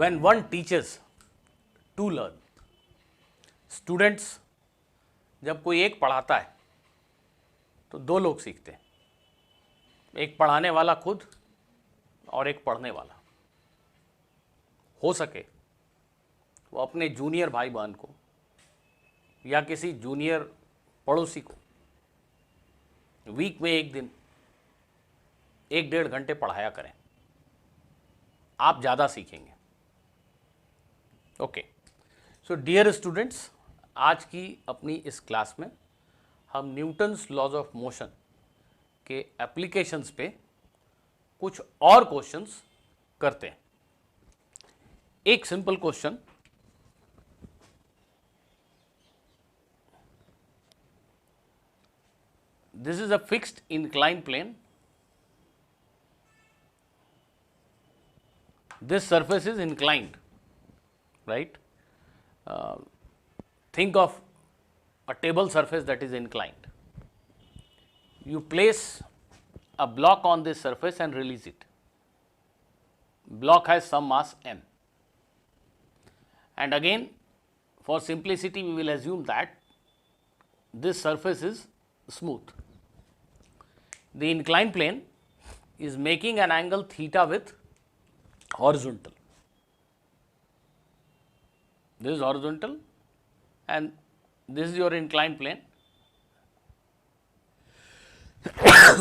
when one teaches to learn, students जब कोई एक पढ़ाता है तो दो लोग सीखते हैं, एक पढ़ाने वाला खुद और एक पढ़ने वाला। हो सके वो अपने जूनियर भाई बहन को या किसी जूनियर पड़ोसी को वीक में एक दिन 1-1.5 घंटे पढ़ाया करें, आप ज़्यादा सीखेंगे। ओके, सो डियर स्टूडेंट्स, आज की अपनी इस क्लास में हम न्यूटन्स लॉज ऑफ मोशन के एप्लीकेशंस पे कुछ और क्वेश्चंस करते हैं। एक simple question, this is a fixed inclined plane. This surface is inclined, right? Think of a table surface that is inclined. You place a block on this surface and release it. Block has some mass m. And again, for simplicity, we will assume that this surface is smooth. The inclined plane is making an angle theta with horizontal. This is horizontal and this is your inclined plane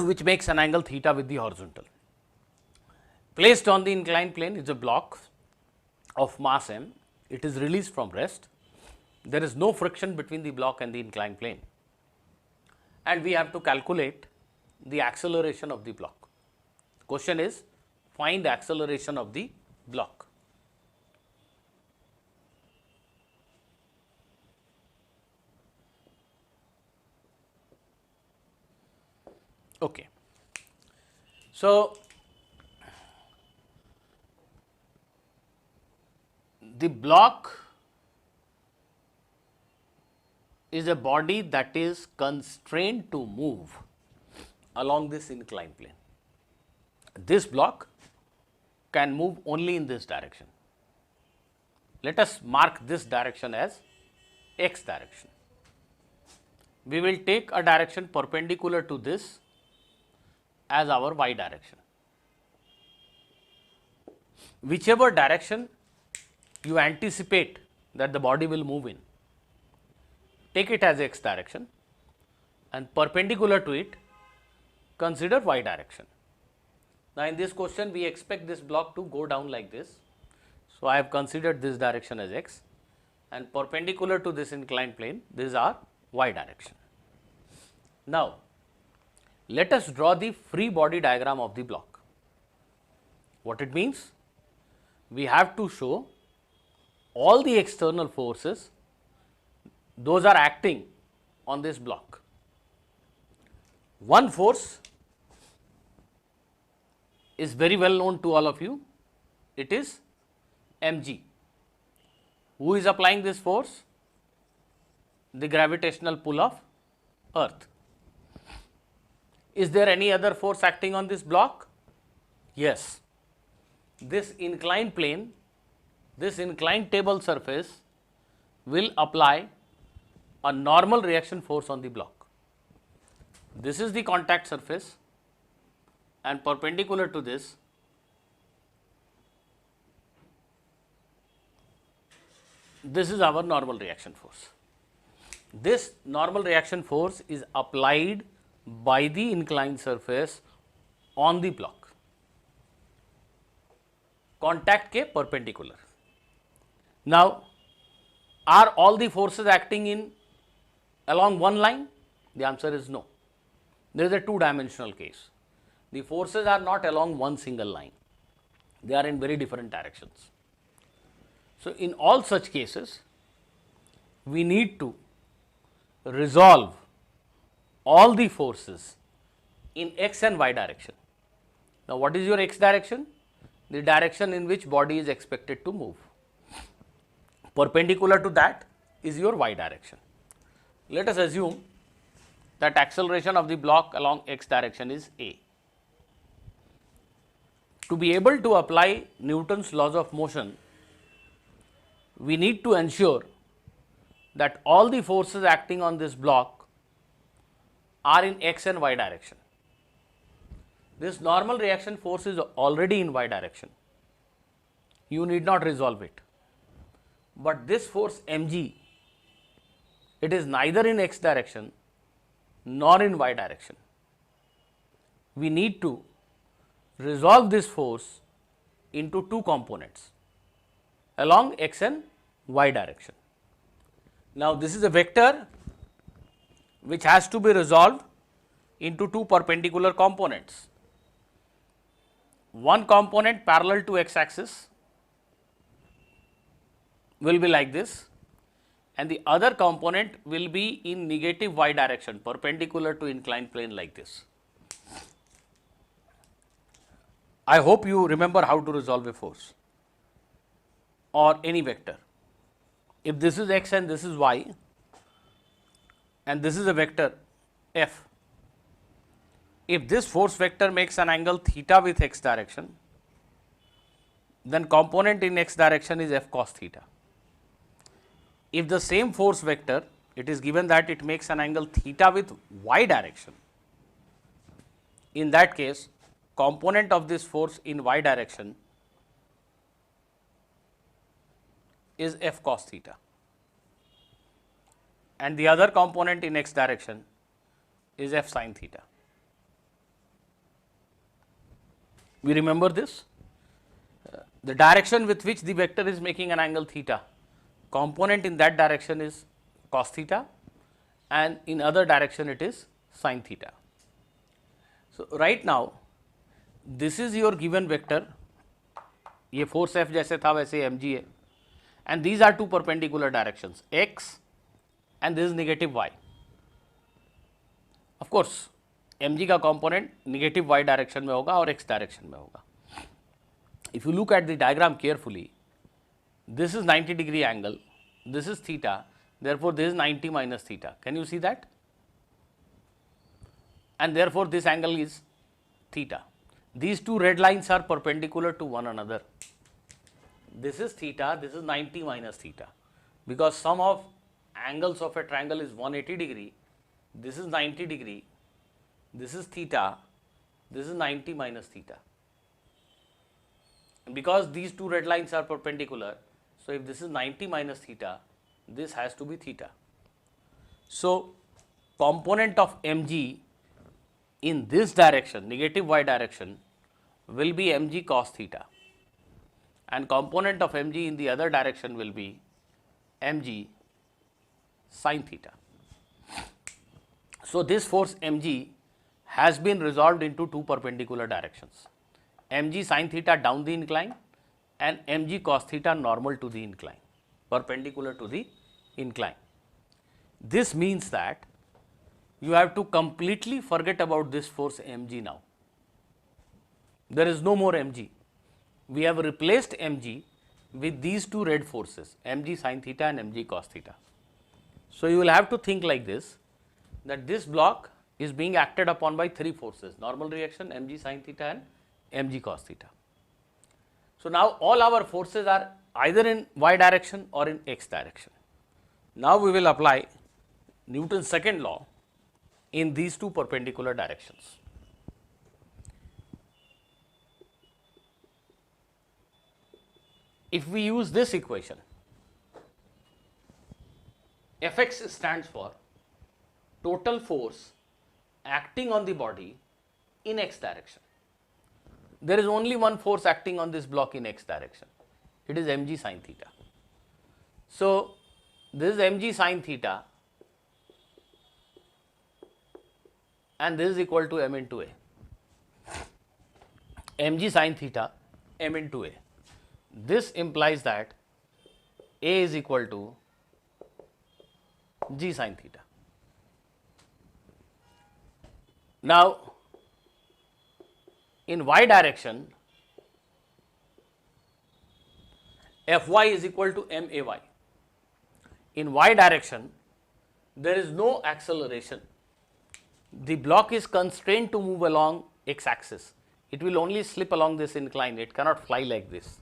which makes an angle theta with the horizontal. Placed on the inclined plane is a block of mass m. It is released from rest. There is no friction between the block and the inclined plane, and we have to calculate the acceleration of the block. The question is, find the acceleration of the block. Okay. So, the block is a body that is constrained to move along this inclined plane. This block can move only in this direction. Let us mark this direction as x direction. We will take a direction perpendicular to this as our y direction. Whichever direction you anticipate that the body will move in, take it as x direction, and perpendicular to it consider y direction. Now, in this question we expect this block to go down like this. So, I have considered this direction as x, and perpendicular to this inclined plane, this is our y direction. Now, let us draw the free body diagram of the block. What it means? We have to show all the external forces, those are acting on this block. One force is very well known to all of you, it is mg. Who is applying this force? The gravitational pull of earth. Is there any other force acting on this block? Yes. This inclined plane, this inclined table surface will apply a normal reaction force on the block. This is the contact surface, and perpendicular to this is our normal reaction force. This normal reaction force is applied by the inclined surface on the block, contact के perpendicular. Now, are all the forces acting along one line? The answer is no. There is a two-dimensional case. The forces are not along one single line, they are in very different directions. So, in all such cases, we need to resolve all the forces in x and y direction. Now, what is your x direction? The direction in which body is expected to move. Perpendicular to that is your y direction. Let us assume that acceleration of the block along x direction is a. To be able to apply Newton's laws of motion we need to ensure that all the forces acting on this block are in x and y direction. This normal reaction force is already in y direction. You need not resolve it. But this force mg, it is neither in x direction nor in y direction. We need to resolve this force into two components along x and y direction. Now, this is a vector which has to be resolved into two perpendicular components. One component parallel to x axis will be like this, and the other component will be in negative y direction, perpendicular to inclined plane like this. I hope you remember how to resolve a force or any vector. If this is x and this is y, and this is a vector f, if this force vector makes an angle theta with x direction, then component in x direction is f cos theta. If the same force vector, it is given that it makes an angle theta with y direction, in that case component of this force in y direction is f cos theta, and the other component in x direction is f sin theta. We remember this? The direction with which the vector is making an angle theta, component in that direction is cos theta, and in other direction it is sin theta. So, right now this is your given vector, ये force F जैसे था वैसे mg है, and these are two perpendicular directions, x and this is negative y. Of course, mg का component negative y direction में होगा और x direction में होगा. If you look at the diagram carefully, this is 90 degree angle, this is theta, therefore this is 90 minus theta. Can you see that? And therefore this angle is theta. These two red lines are perpendicular to one another. This is theta, this is 90 minus theta, because sum of angles of a triangle is 180 degree, this is 90 degree, this is theta, this is 90 minus theta. And because these two red lines are perpendicular, so if this is 90 minus theta, this has to be theta. So, component of mg in this direction, negative y direction, will be mg cos theta, and component of mg in the other direction will be mg sin theta. So, this force mg has been resolved into two perpendicular directions, mg sin theta down the incline and mg cos theta normal to the incline, perpendicular to the incline. This means that you have to completely forget about this force mg now. There is no more mg. We have replaced mg with these two red forces, mg sin theta and mg cos theta. So, you will have to think like this, that this block is being acted upon by three forces, normal reaction, mg sin theta and mg cos theta. So, now all our forces are either in y direction or in x direction. Now, we will apply Newton's second law in these two perpendicular directions. If we use this equation, Fx stands for total force acting on the body in x direction. There is only one force acting on this block in x direction, it is mg sin theta. So, this is mg sin theta and this is equal to m into a, mg sin theta m into a. This implies that a is equal to g sin theta. Now, in y direction, Fy is equal to may. In y direction, there is no acceleration. The block is constrained to move along x axis. It will only slip along this incline, it cannot fly like this.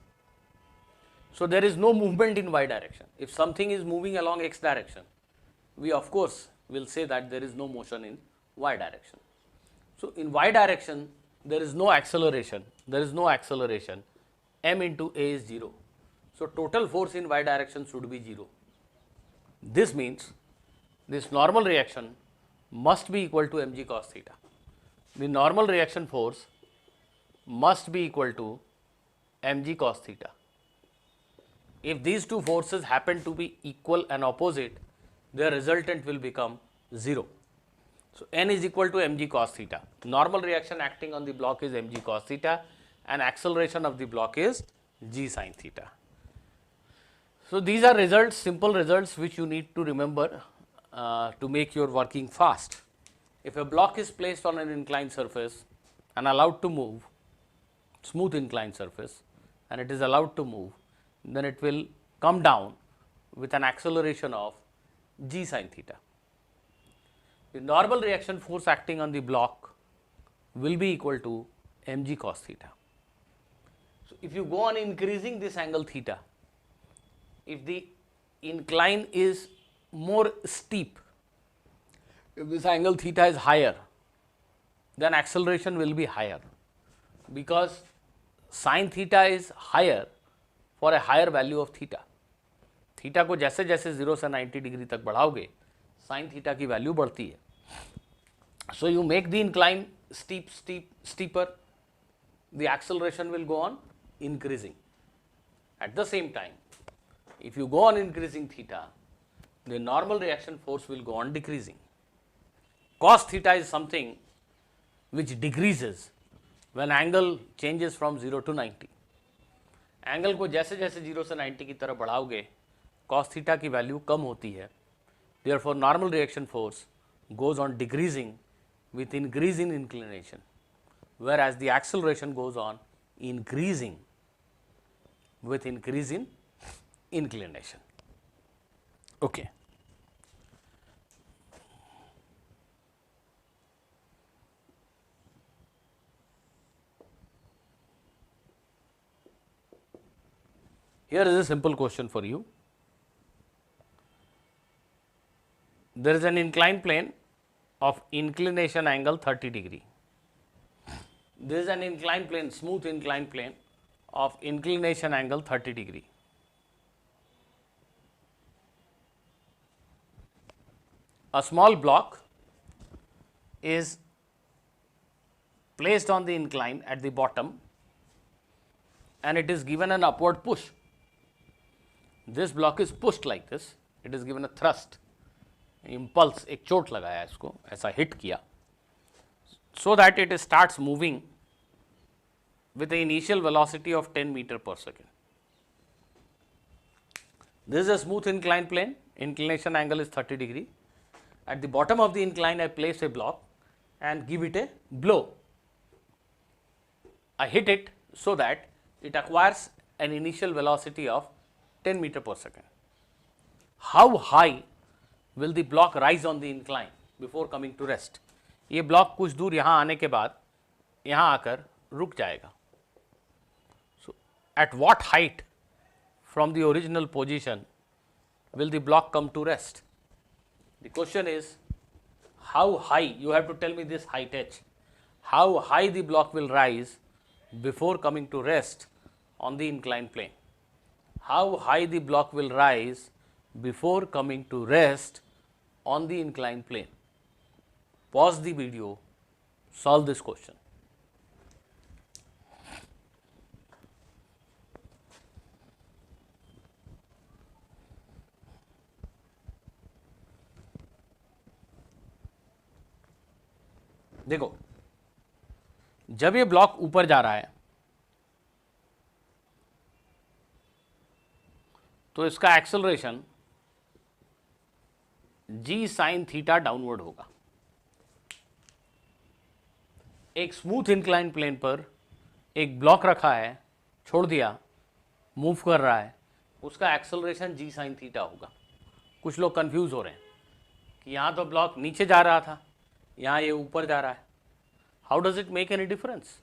So there is no movement in y direction. If something is moving along x direction, we of course will say that there is no motion in y direction. So in y direction, there is no acceleration, m into a is 0. So total force in y direction should be 0. This means this normal reaction must be equal to mg cos theta. The normal reaction force must be equal to mg cos theta. If these two forces happen to be equal and opposite, their resultant will become 0. So n is equal to mg cos theta. Normal reaction acting on the block is mg cos theta and acceleration of the block is g sin theta. So these are results, simple results which you need to remember to make your working fast. If a block is placed on an inclined surface and allowed to move, smooth inclined surface, and it is allowed to move, then it will come down with an acceleration of g sin theta. The normal reaction force acting on the block will be equal to mg cos theta. So if you go on increasing this angle theta, if the incline is more steep, if this angle theta is higher, then acceleration will be higher, because sin theta is higher for a higher value of theta. Theta को जैसे जैसे 0 से 90 degree तक बढ़ाओगे, sine theta की value बढ़ती है. So you make the incline steeper, the acceleration will go on increasing. At the same time, if you go on increasing theta, the normal reaction force will go on decreasing. Cos theta is something which decreases when angle changes from 0 to 90. Angle को जैसे जैसे 0 से 90 की तरफ बढ़ाओगे, cos theta की value कम होती है. Therefore, normal reaction force goes on decreasing with increase in inclination, whereas the acceleration goes on increasing with increase in inclination. Okay. Here is a simple question for you. There is an inclined plane of inclination angle 30 degree. There is an inclined plane, smooth inclined plane of inclination angle 30 degree. A small block is placed on the incline at the bottom and it is given an upward push. This block is pushed like this, it is given a thrust, impulse, एक चोट लगाया इसको, ऐसा hit किया, so that it starts moving with the initial velocity of 10 meter per second. This is a smooth inclined plane, inclination angle is 30 degree. At the bottom of the incline I place a block and give it a blow. I hit it so that it acquires an initial velocity of 10 meter per second. How high will the block rise on the incline before coming to rest? ये block कुछ दूर यहाँ आने के बाद यहाँ आकर रुक जाएगा. So at what height from the original position will the block come to rest? The question is how high, you have to tell me this height h, how high the block will rise before coming to rest on the inclined plane. How high the block will rise before coming to rest on the inclined plane. Pause the video, solve this question. देखो, जब ये block ऊपर जा रहा है तो इसका acceleration जी sine theta downward होगा. एक स्मूथ इंक्लाइन प्लेन पर एक ब्लॉक रखा है, छोड़ दिया, मूव कर रहा है, उसका एक्सेलरेशन जी साइन थीटा होगा. कुछ लोग कंफ्यूज हो रहे हैं कि यहाँ तो ब्लॉक नीचे जा रहा था, यहाँ ये ऊपर जा रहा है. How does it make any difference?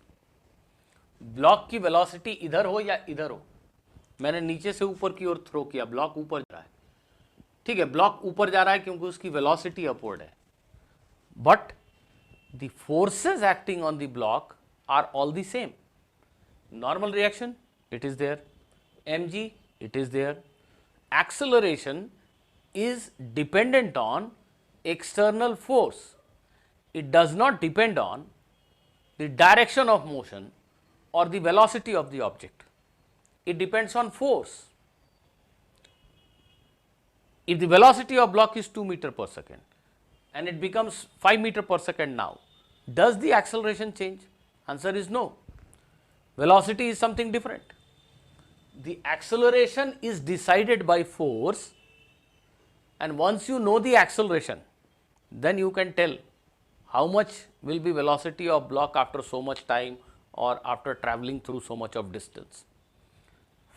Block की वेलोसिटी इधर हो या इधर हो, मैंने नीचे से ऊपर की ओर थ्रो किया, ब्लॉक ऊपर जा रहा है, ठीक है, ब्लॉक ऊपर जा रहा है क्योंकि उसकी वेलोसिटी अपवर्ड है, but the forces acting on the block are all the same. Normal reaction, it is there. mg, it is there. Acceleration is dependent on external force. It does not depend on the direction of motion or the velocity of the object. It depends on force. If the velocity of block is 2 meter per second and it becomes 5 meter per second now, does the acceleration change? Answer is no. Velocity is something different. The acceleration is decided by force, and once you know the acceleration, then you can tell how much will be velocity of block after so much time or after traveling through so much of distance.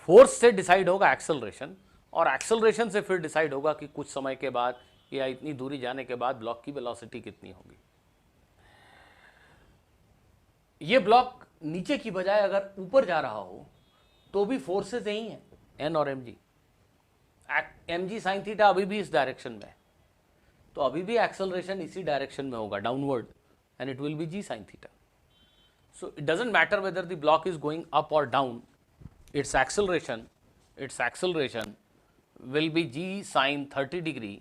Force से decide होगा acceleration, और acceleration से फिर decide होगा कि कुछ समय के बाद या इतनी दूरी जाने के बाद ब्लॉक की वेलोसिटी कितनी होगी. ये ब्लॉक नीचे की बजाय अगर ऊपर जा रहा हो तो भी फोर्सेस यही हैं, एन और m g. M g sine theta अभी भी इस डायरेक्शन में है, तो अभी भी एक्सेलरेशन इसी डायरेक्शन में होगा, downward, and it will be g sine theta. So it doesn't matter whether the block is going up और down, its acceleration will be g sin 30 degree,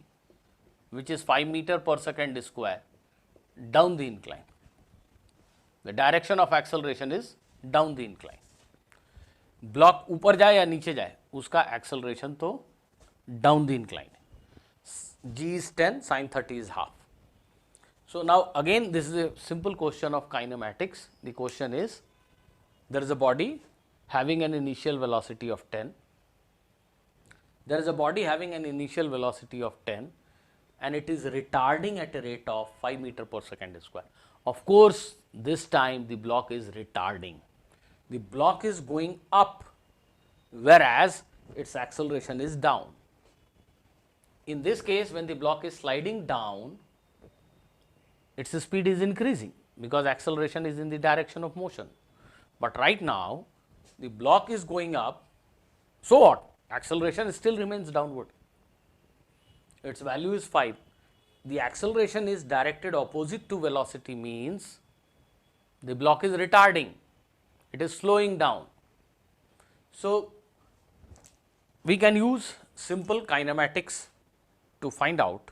which is 5 meter per second square down the incline. The direction of acceleration is down the incline. Block ऊपर जाए या नीचे जाए उसका acceleration तो down the incline है. g is 10, sin 30 is half. So now again this is a simple question of kinematics. The question is, there is a body having an initial velocity of 10. There is a body having an initial velocity of 10 and it is retarding at a rate of 5 meter per second square. Of course, this time the block is retarding. The block is going up whereas its acceleration is down. In this case, when the block is sliding down, its speed is increasing because acceleration is in the direction of motion. But right now, the block is going up, so what? Acceleration still remains downward. Its value is 5. The acceleration is directed opposite to velocity, means the block is retarding, it is slowing down. So we can use simple kinematics to find out.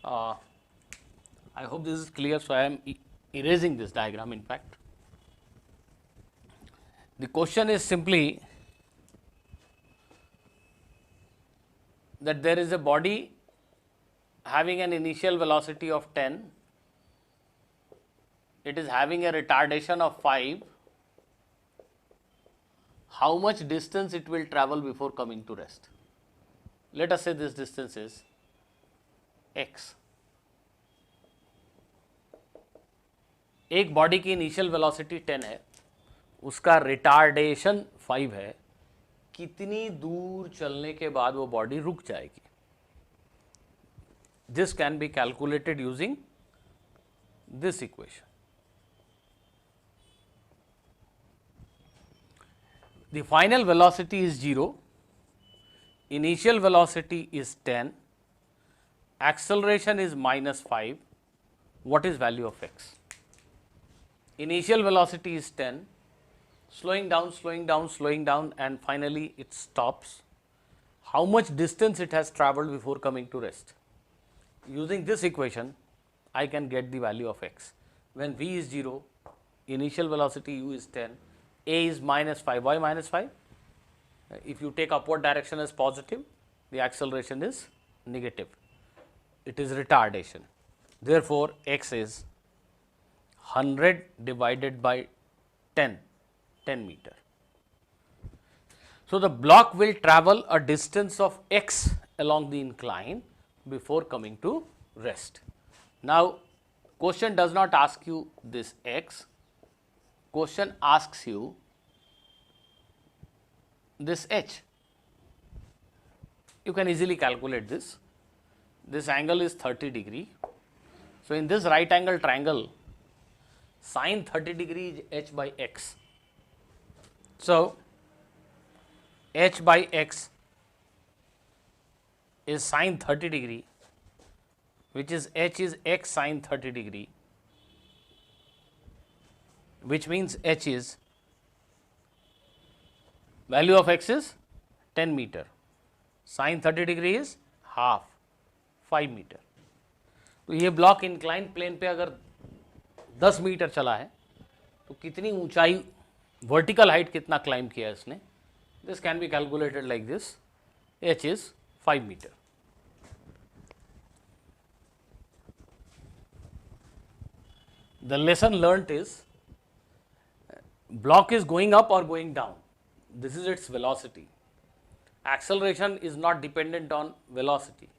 I hope this is clear, so I am erasing this diagram in fact. The question is simply that there is a body having an initial velocity of 10, it is having a retardation of 5, how much distance it will travel before coming to rest? Let us say this distance is x. एक body की initial velocity 10 है, उसका retardation 5 है, कितनी दूर चलने के बाद वो बॉडी रुक जाएगी? This can be calculated using this equation. The final velocity is 0, initial velocity is 10, acceleration is -5. What is value of x? Initial velocity is 10, slowing down and finally it stops. How much distance it has traveled before coming to rest? Using this equation, I can get the value of x. When v is 0, initial velocity u is 10, a is -5. Why -5? If you take upward direction as positive, the acceleration is negative. It is retardation. Therefore, x is 100 divided by 10 meter. So the block will travel a distance of x along the incline before coming to rest. Now question does not ask you this x, question asks you this h. You can easily calculate this. This angle is 30 degree. So in this right angle triangle, sin 30 degree is h by x. So h by x is sine 30 degree, which is h is x sine 30 degree, which means h is value of x is 10 meter, sine 30 degree is half 5 metre. तो ये block incline plane पे अगर 10 metre चला है तो कितनी ऊंचाई, vertical height कितना क्लाइम किया है इसने. This can be calculated like this, h is 5 metre. The lesson learnt is block is going up or going down. This is its velocity. Acceleration is not dependent on velocity.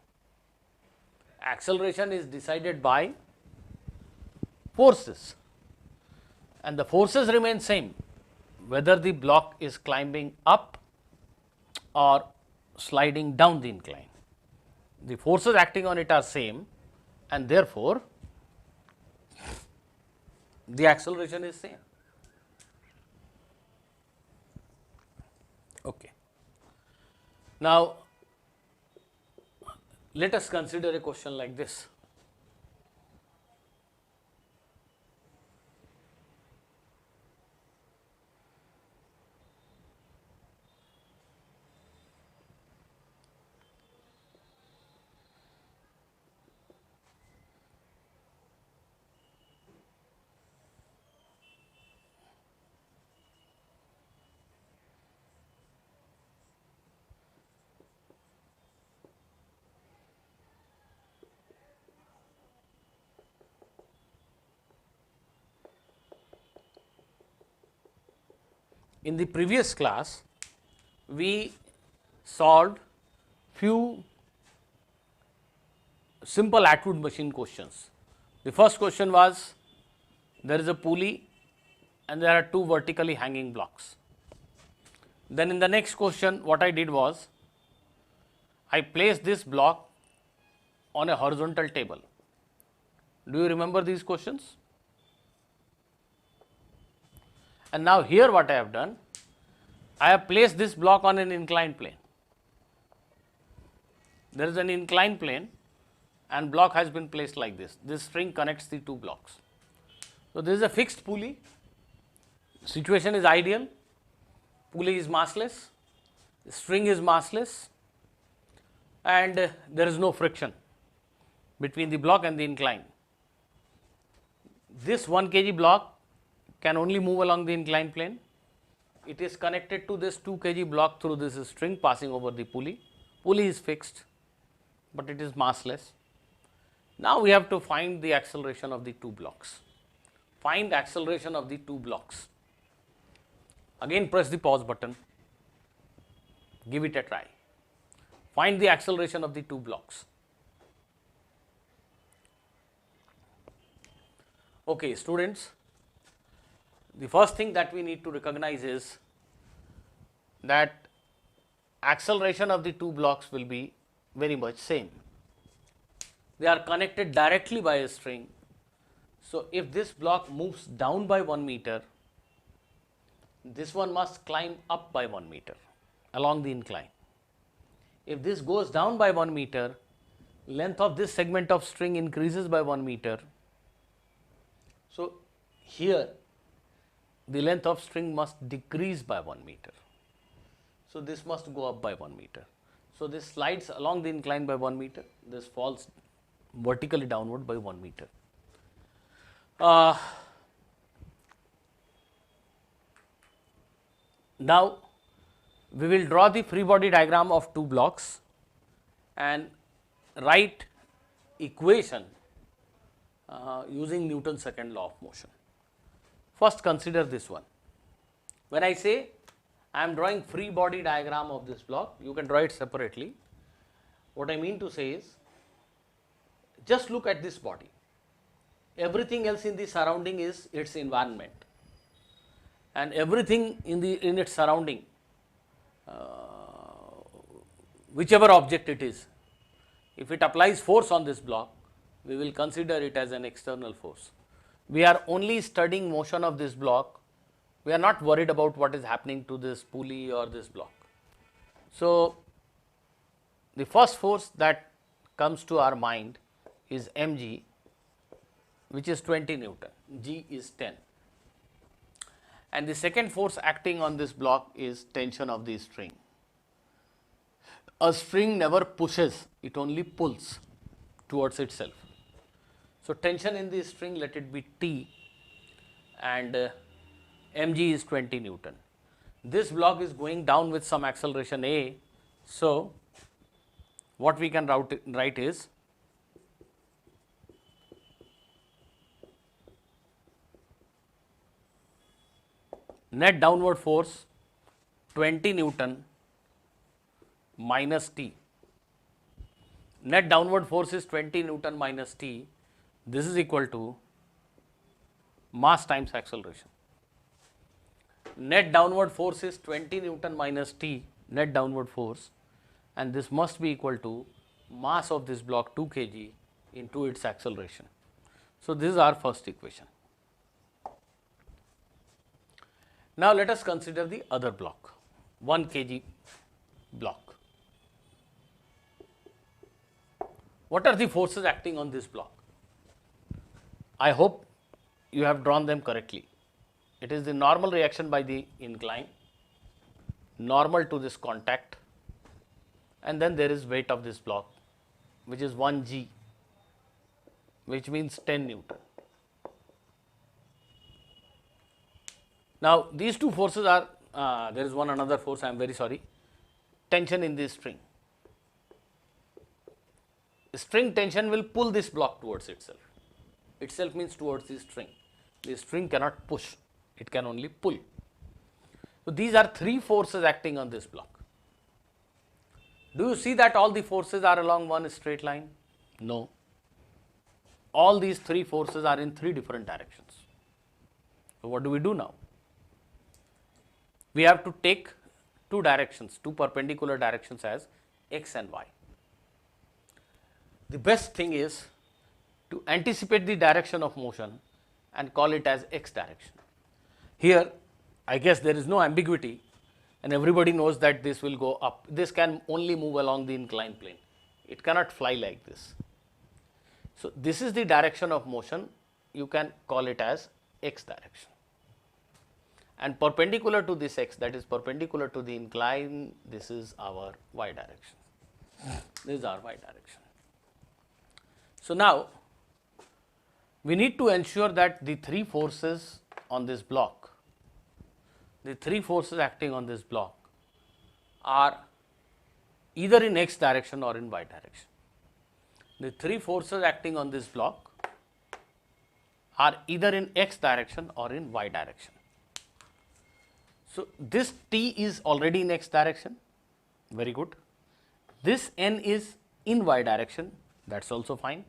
Acceleration is decided by forces, and the forces remain same whether the block is climbing up or sliding down the incline. The forces acting on it are same, and therefore the acceleration is same. Okay. Now, let us consider a question like this. In the previous class, we solved few simple Atwood machine questions. The first question was, there is a pulley and there are two vertically hanging blocks. Then in the next question, what I did was, I placed this block on a horizontal table. Do you remember these questions? And now here what I have done, I have placed this block on an inclined plane. There is an inclined plane and block has been placed like this. This string connects the two blocks. So, this is a fixed pulley, situation is ideal, pulley is massless, string is massless, and there is no friction between the block and the incline. This 1 kg block can only move along the inclined plane. It is connected to this 2 kg block through this string passing over the pulley. Pulley is fixed, but it is massless. Now, we have to find the acceleration of the two blocks. Find acceleration of the two blocks. Again, press the pause button, give it a try. Find the acceleration of the two blocks. Okay, students, the first thing that we need to recognize is that acceleration of the two blocks will be very much same. They are connected directly by a string. So, if this block moves down by 1 meter, this one must climb up by 1 meter along the incline. If this goes down by 1 meter, length of this segment of string increases by 1 meter. So, here the length of string must decrease by 1 meter. So, this must go up by 1 meter. So, this slides along the incline by 1 meter, this falls vertically downward by 1 meter. Now, we will draw the free body diagram of two blocks and write equation using Newton's second law of motion. First, consider this one. When I say I am drawing free body diagram of this block, you can draw it separately. What I mean to say is, just look at this body. Everything else in the surrounding is its environment, and everything in its surrounding, whichever object it is, if it applies force on this block, we will consider it as an external force. We are only studying motion of this block. We are not worried about what is happening to this pulley or this block. So, the first force that comes to our mind is mg, which is 20 Newton, g is 10. And the second force acting on this block is tension of the string. A string never pushes, it only pulls towards itself. So, tension in the string, let it be T, and mg is 20 Newton. This block is going down with some acceleration a. So, what we can write is net downward force 20 Newton minus T. Net downward force is 20 Newton minus T. This is equal to mass times acceleration. Net downward force is 20 Newton minus T, net downward force, and this must be equal to mass of this block 2 kg into its acceleration. So, this is our first equation. Now, let us consider the other block, 1 kg block. What are the forces acting on this block? I hope you have drawn them correctly. It is the normal reaction by the incline, normal to this contact, and then there is weight of this block, which is 1 g, which means 10 Newton. Now, these two forces are, there is one another force, I am very sorry, tension in this string. String tension will pull this block towards itself. Itself means towards the string. The string cannot push, it can only pull. So, these are three forces acting on this block. Do you see that all the forces are along one straight line? No. All these three forces are in three different directions. So, what do we do now? We have to take two directions, two perpendicular directions as x and y. The best thing is to anticipate the direction of motion and call it as x direction. Here, I guess there is no ambiguity and everybody knows that this will go up. This can only move along the inclined plane. It cannot fly like this. So, this is the direction of motion, you can call it as x direction. And perpendicular to this x, that is perpendicular to the incline, this is our y direction. This is our y direction. So, now we need to ensure that the three forces on this block, the three forces acting on this block are either in x direction or in y direction. The three forces acting on this block are either in x direction or in y direction. So, this T is already in x direction, very good. This N is in y direction, that is also fine.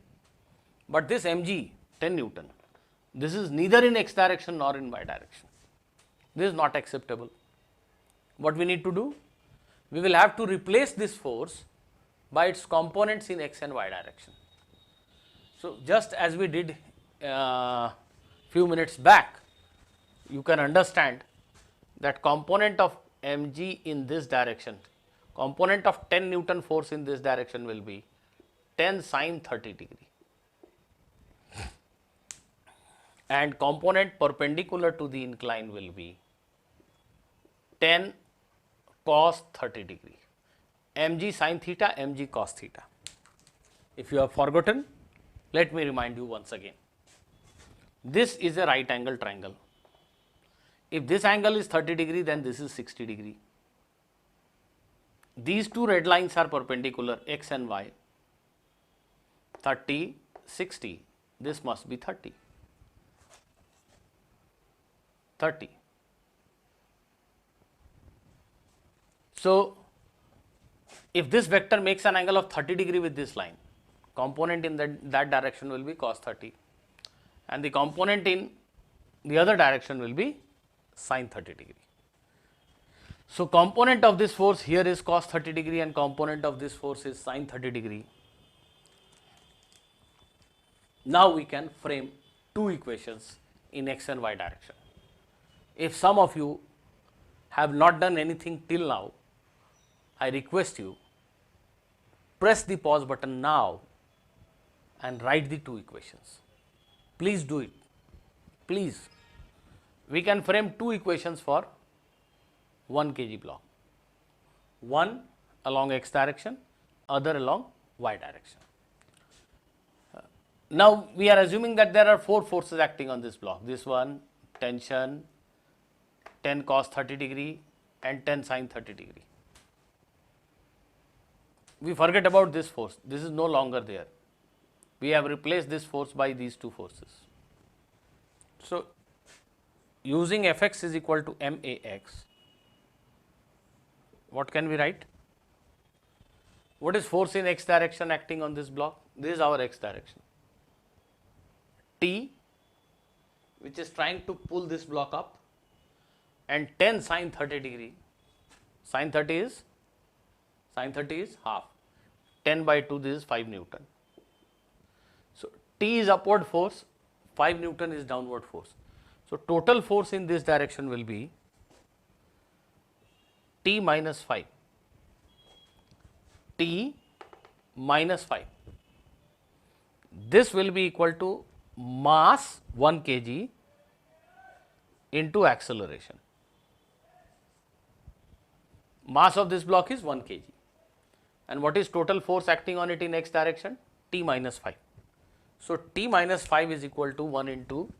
But this mg 10 Newton, this is neither in x direction nor in y direction. This is not acceptable. What we need to do? We will have to replace this force by its components in x and y direction. So, just as we did few minutes back, you can understand that component of mg in this direction, component of 10 Newton force in this direction will be 10 sin 30 degree. And component perpendicular to the incline will be 10 cos 30 degree, mg sin theta, mg cos theta. If you have forgotten, let me remind you once again. This is a right angle triangle. If this angle is 30 degree, then this is 60 degree. These two red lines are perpendicular, x and y, 30, 60, this must be 30. 30. So, if this vector makes an angle of 30 degree with this line, component in that direction will be cos 30 and the component in the other direction will be sin 30 degree. So, component of this force here is cos 30 degree and component of this force is sin 30 degree. Now, we can frame two equations in x and y direction. If some of you have not done anything till now, I request you, press the pause button now and write the two equations. Please do it. Please. We can frame two equations for 1 kg block. One along x direction, other along y direction. Now we are assuming that there are four forces acting on this block. This one, tension, 10 cos 30 degree and 10 sin 30 degree. We forget about this force. This is no longer there. We have replaced this force by these two forces. So using Fx is equal to max, what can we write? What is force in x direction acting on this block? This is our x direction. T, which is trying to pull this block up, and 10 sin 30 degree. Sin 30 is half. 10 by 2, this is 5 Newton. So T is upward force, 5 Newton is downward force. So total force in this direction will be T minus 5. T minus 5. This will be equal to mass 1 kg into acceleration. Mass of this block is 1 kg. And what is total force acting on it in x direction? T minus 5. So T minus 5 is equal to 1 into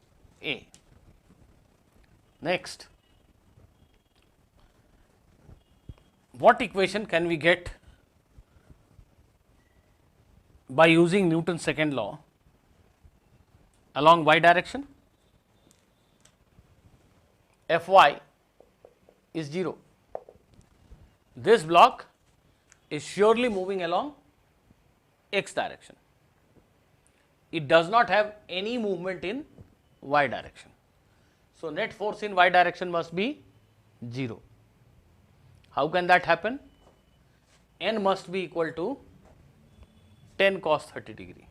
A. Next, what equation can we get by using Newton's second law along y direction? Fy is 0. This block is surely moving along x direction. It does not have any movement in y direction. So net force in y direction must be 0. How can that happen? N must be equal to 10 cos 30 degree.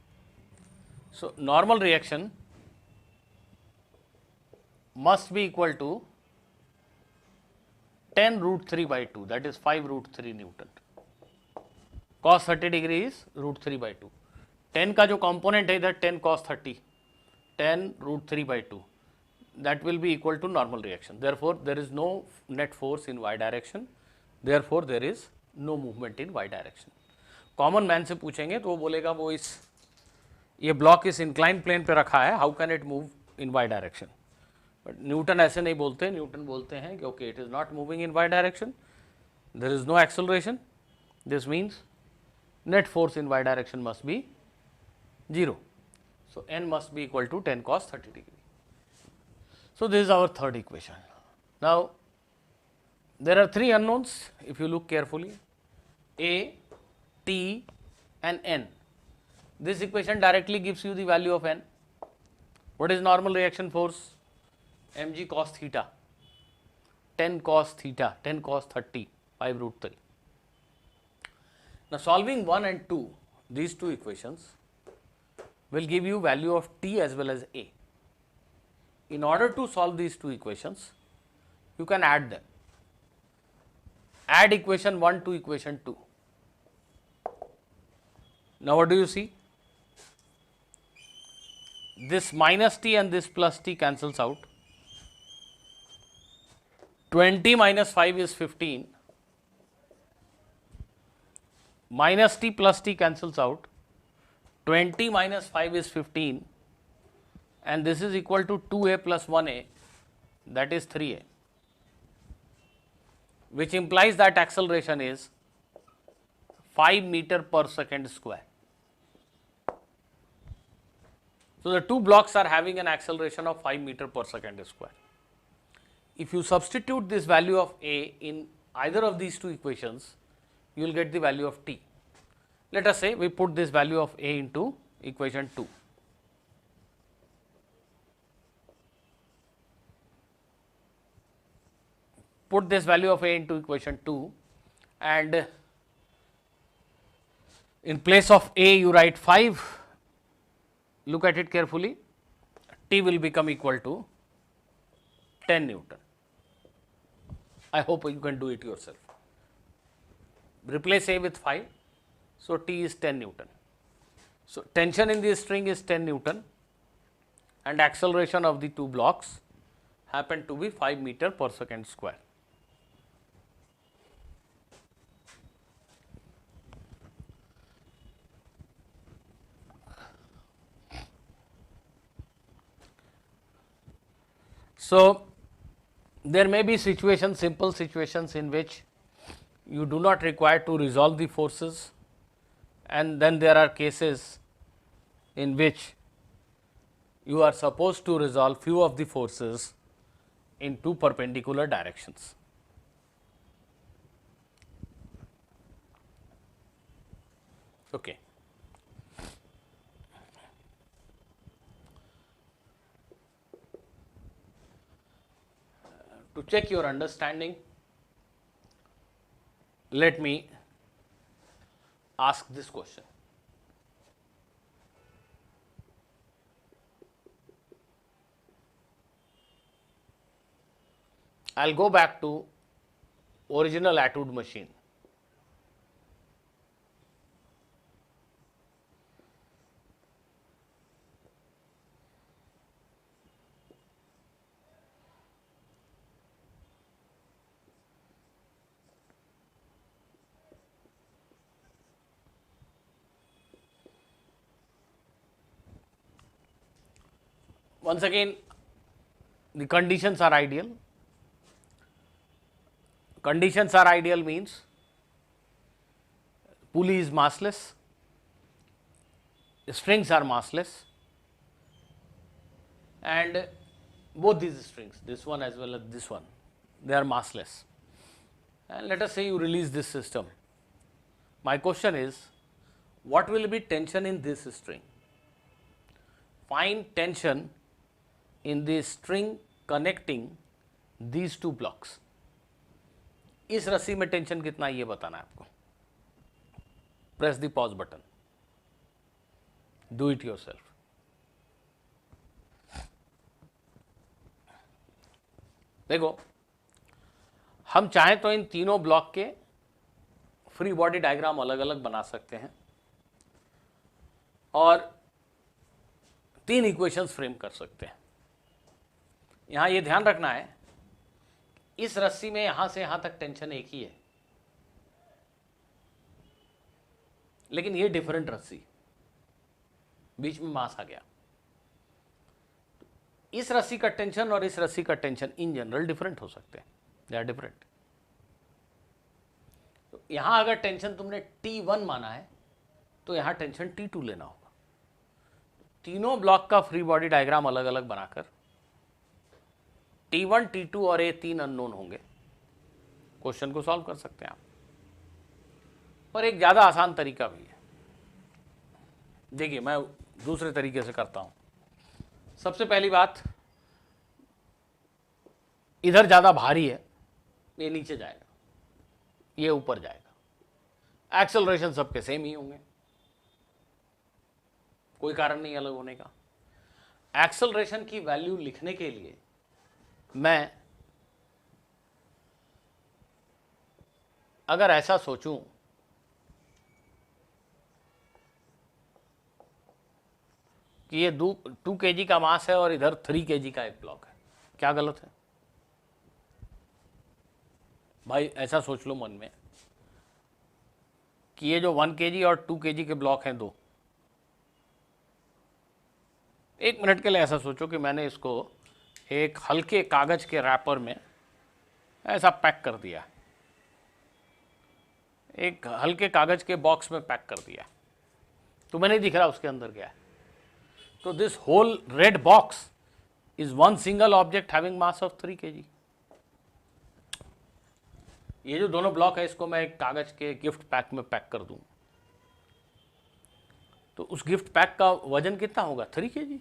So normal reaction must be equal to 10 root 3 by 2, that is 5 root 3 Newton. Cos 30 degree is root 3 by 2. 10 का जो component है इधर 10 cos 30, 10 root 3 by 2, that will be equal to normal reaction. Therefore, there is no net force in y direction. Therefore, there is no movement in y direction. Common man से पूछेंगे तो वो बोलेगा वो इस ये block इस inclined plane पे रखा है, how can it move in y direction? But Newton ऐसे नहीं बोलते, Newton बोलते हैं कि okay, it is not moving in y direction, there is no acceleration. This means net force in y direction must be 0. So N must be equal to 10 cos 30 degree. So this is our third equation. Now there are three unknowns if you look carefully, A, T and N. This equation directly gives you the value of N. What is normal reaction force? mg cos theta, 10 cos theta, 10 cos 30, 5 root 3. Now solving 1 and 2, these two equations will give you value of T as well as A. In order to solve these two equations, you can add them. Add equation 1 to equation 2. Now what do you see? This minus T and this plus T cancels out. 20 minus 5 is 15. Minus T plus T cancels out. 20 minus 5 is 15, and this is equal to 2A plus 1A, that is 3A, which implies that acceleration is 5 meter per second square. So the two blocks are having an acceleration of 5 meter per second square. If you substitute this value of A in either of these two equations, you will get the value of T. Let us say we put this value of A into equation 2. Put this value of A into equation 2, and in place of A you write 5. Look at it carefully. T will become equal to 10 Newton. I hope you can do it yourself. replace A with 5, so T is 10 Newton. So tension in the string is 10 Newton and acceleration of the two blocks happen to be 5 meter per second square. So there may be situations, simple situations in which you do not require to resolve the forces, and then there are cases in which you are supposed to resolve few of the forces in two perpendicular directions. Okay. To check your understanding, let me ask this question. I'll go back to original etude machine. Once again, the conditions are ideal. Conditions are ideal means pulley is massless, strings are massless, and both these strings, this one as well as this one, they are massless. And let us say you release this system. My question is, what will be tension in this string? Find tension in the string connecting these two blocks. इस रस्सी में tension कितना है ये बताना है आपको. Press the pause button, do it yourself. देखो, हम चाहें तो इन तीनों ब्लॉक के फ्री बॉडी डायग्राम अलग अलग बना सकते हैं और तीन इक्वेशंस फ्रेम कर सकते हैं. यहां ये ध्यान रखना है, इस रस्सी में यहां से यहां तक टेंशन एक ही है, लेकिन ये डिफरेंट रस्सी, बीच में मास आ गया. इस रस्सी का टेंशन और इस रस्सी का टेंशन इन जनरल डिफरेंट हो सकते हैं, दे आर डिफरेंट. तो यहां अगर टेंशन तुमने T1 माना है तो यहां टेंशन T2 लेना होगा. तीनों ब्लॉक का फ्री बॉडी डायग्राम अलग अलग बनाकर T1, T2 और A तीन अननोन होंगे, क्वेश्चन को सॉल्व कर सकते हैं आप. पर एक ज़्यादा आसान तरीका भी है. देखिए, मैं दूसरे तरीके से करता हूं. सबसे पहली बात, इधर ज़्यादा भारी है, ये नीचे जाएगा, ये ऊपर जाएगा. एक्सेलरेशन सबके सेम ही होंगे, कोई कारण नहीं अलग होने का. एक्सेलरेशन की वैल्यू लिखने के लिए मैं अगर ऐसा सोचूं कि ये 2 kg का मास है और इधर 3 kg का एक ब्लॉक है, क्या गलत है भाई? ऐसा सोच लो मन में कि ये जो 1 kg और 2 kg के ब्लॉक हैं दो. एक मिनट के लिए ऐसा सोचो कि मैंने इसको एक हल्के कागज के रैपर में ऐसा पैक कर दिया, एक हल्के कागज के बॉक्स में पैक कर दिया, तुम्हें नहीं दिख रहा उसके अंदर क्या है. तो this whole red box is one single object having mass of 3 kg. ये जो दोनों ब्लॉक है इसको मैं एक कागज के गिफ्ट पैक में पैक कर दूं तो उस गिफ्ट पैक का वजन कितना होगा? 3 kg.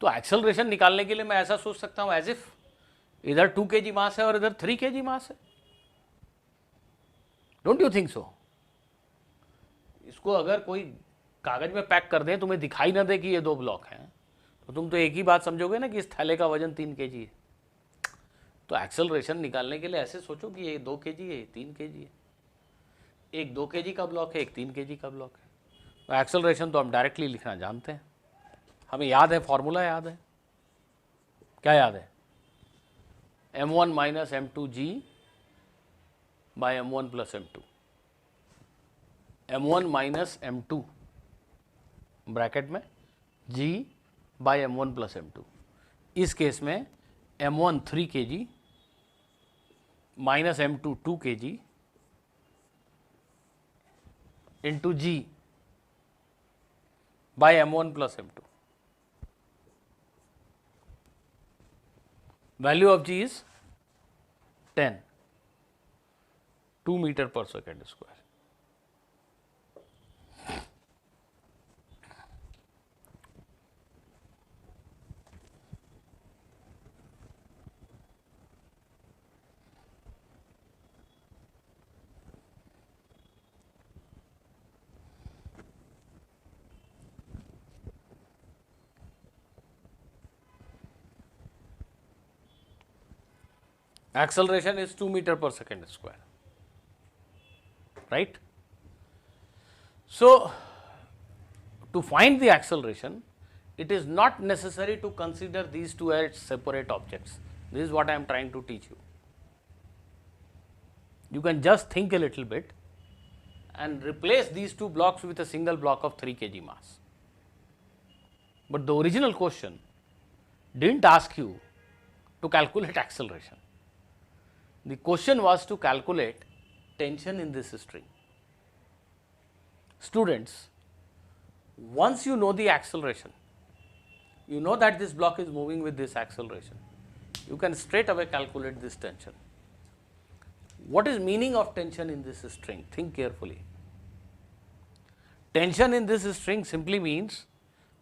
तो एक्सेलरेशन निकालने के लिए मैं ऐसा सोच सकता हूं एज इफ इधर 2 kg मास है और इधर 3 kg मास है. Don't you think so? इसको अगर कोई कागज में पैक कर दे, तुम्हें दिखाई ना दे कि ये दो ब्लॉक हैं, तो तुम तो एक ही बात समझोगे ना कि इस थैले का वजन 3 kg है. तो एक्सेलरेशन निकालने के लिए ऐसे सोचो कि ये 2 kg है, 3 kg है, एक 2 kg का ब्लॉक है, एक 3 kg का ब्लॉक है। तो एक्सेलरेशन तो हम डायरेक्टली लिखना जानते हैं, हमें याद है, फॉर्मूला याद है। क्या याद है? m1 minus m2g by m1 plus m2, m1 minus m2 bracket में g by m1 plus m2। इस केस में m1 3 kg minus m2 2 kg into g by m1 plus m2। Value of g is 10, 2 meter per second square. Acceleration is 2 meter per second square, right? So, to find the acceleration, it is not necessary to consider these two as separate objects. This is what I am trying to teach you. You can just think a little bit and replace these two blocks with a single block of 3 kg mass. But the original question didn't ask you to calculate acceleration. The question was to calculate tension in this string. Students, once you know the acceleration, you know that this block is moving with this acceleration, you can straight away calculate this tension. What is meaning of tension in this string? Think carefully. Tension in this string simply means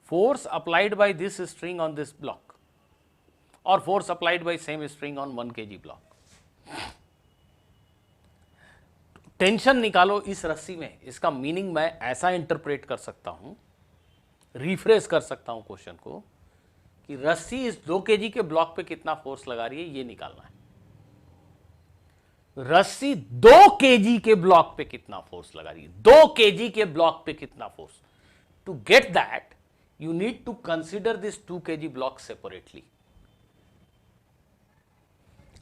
force applied by this string on this block, or force applied by same string on 1 kg block. Tension निकालो इस रस्सी में, इसका meaning मैं ऐसा interpret कर सकता हूं, रिफ्रेश कर सकता हूं क्वेश्चन को, कि रस्सी इस 2 kg के ब्लॉक पे कितना फोर्स लगा रही है ये निकालना है। रस्सी 2 kg के ब्लॉक पे कितना फोर्स लगा रही है, 2 kg के ब्लॉक पे कितना force. To get that you need to consider this 2 kg block separately.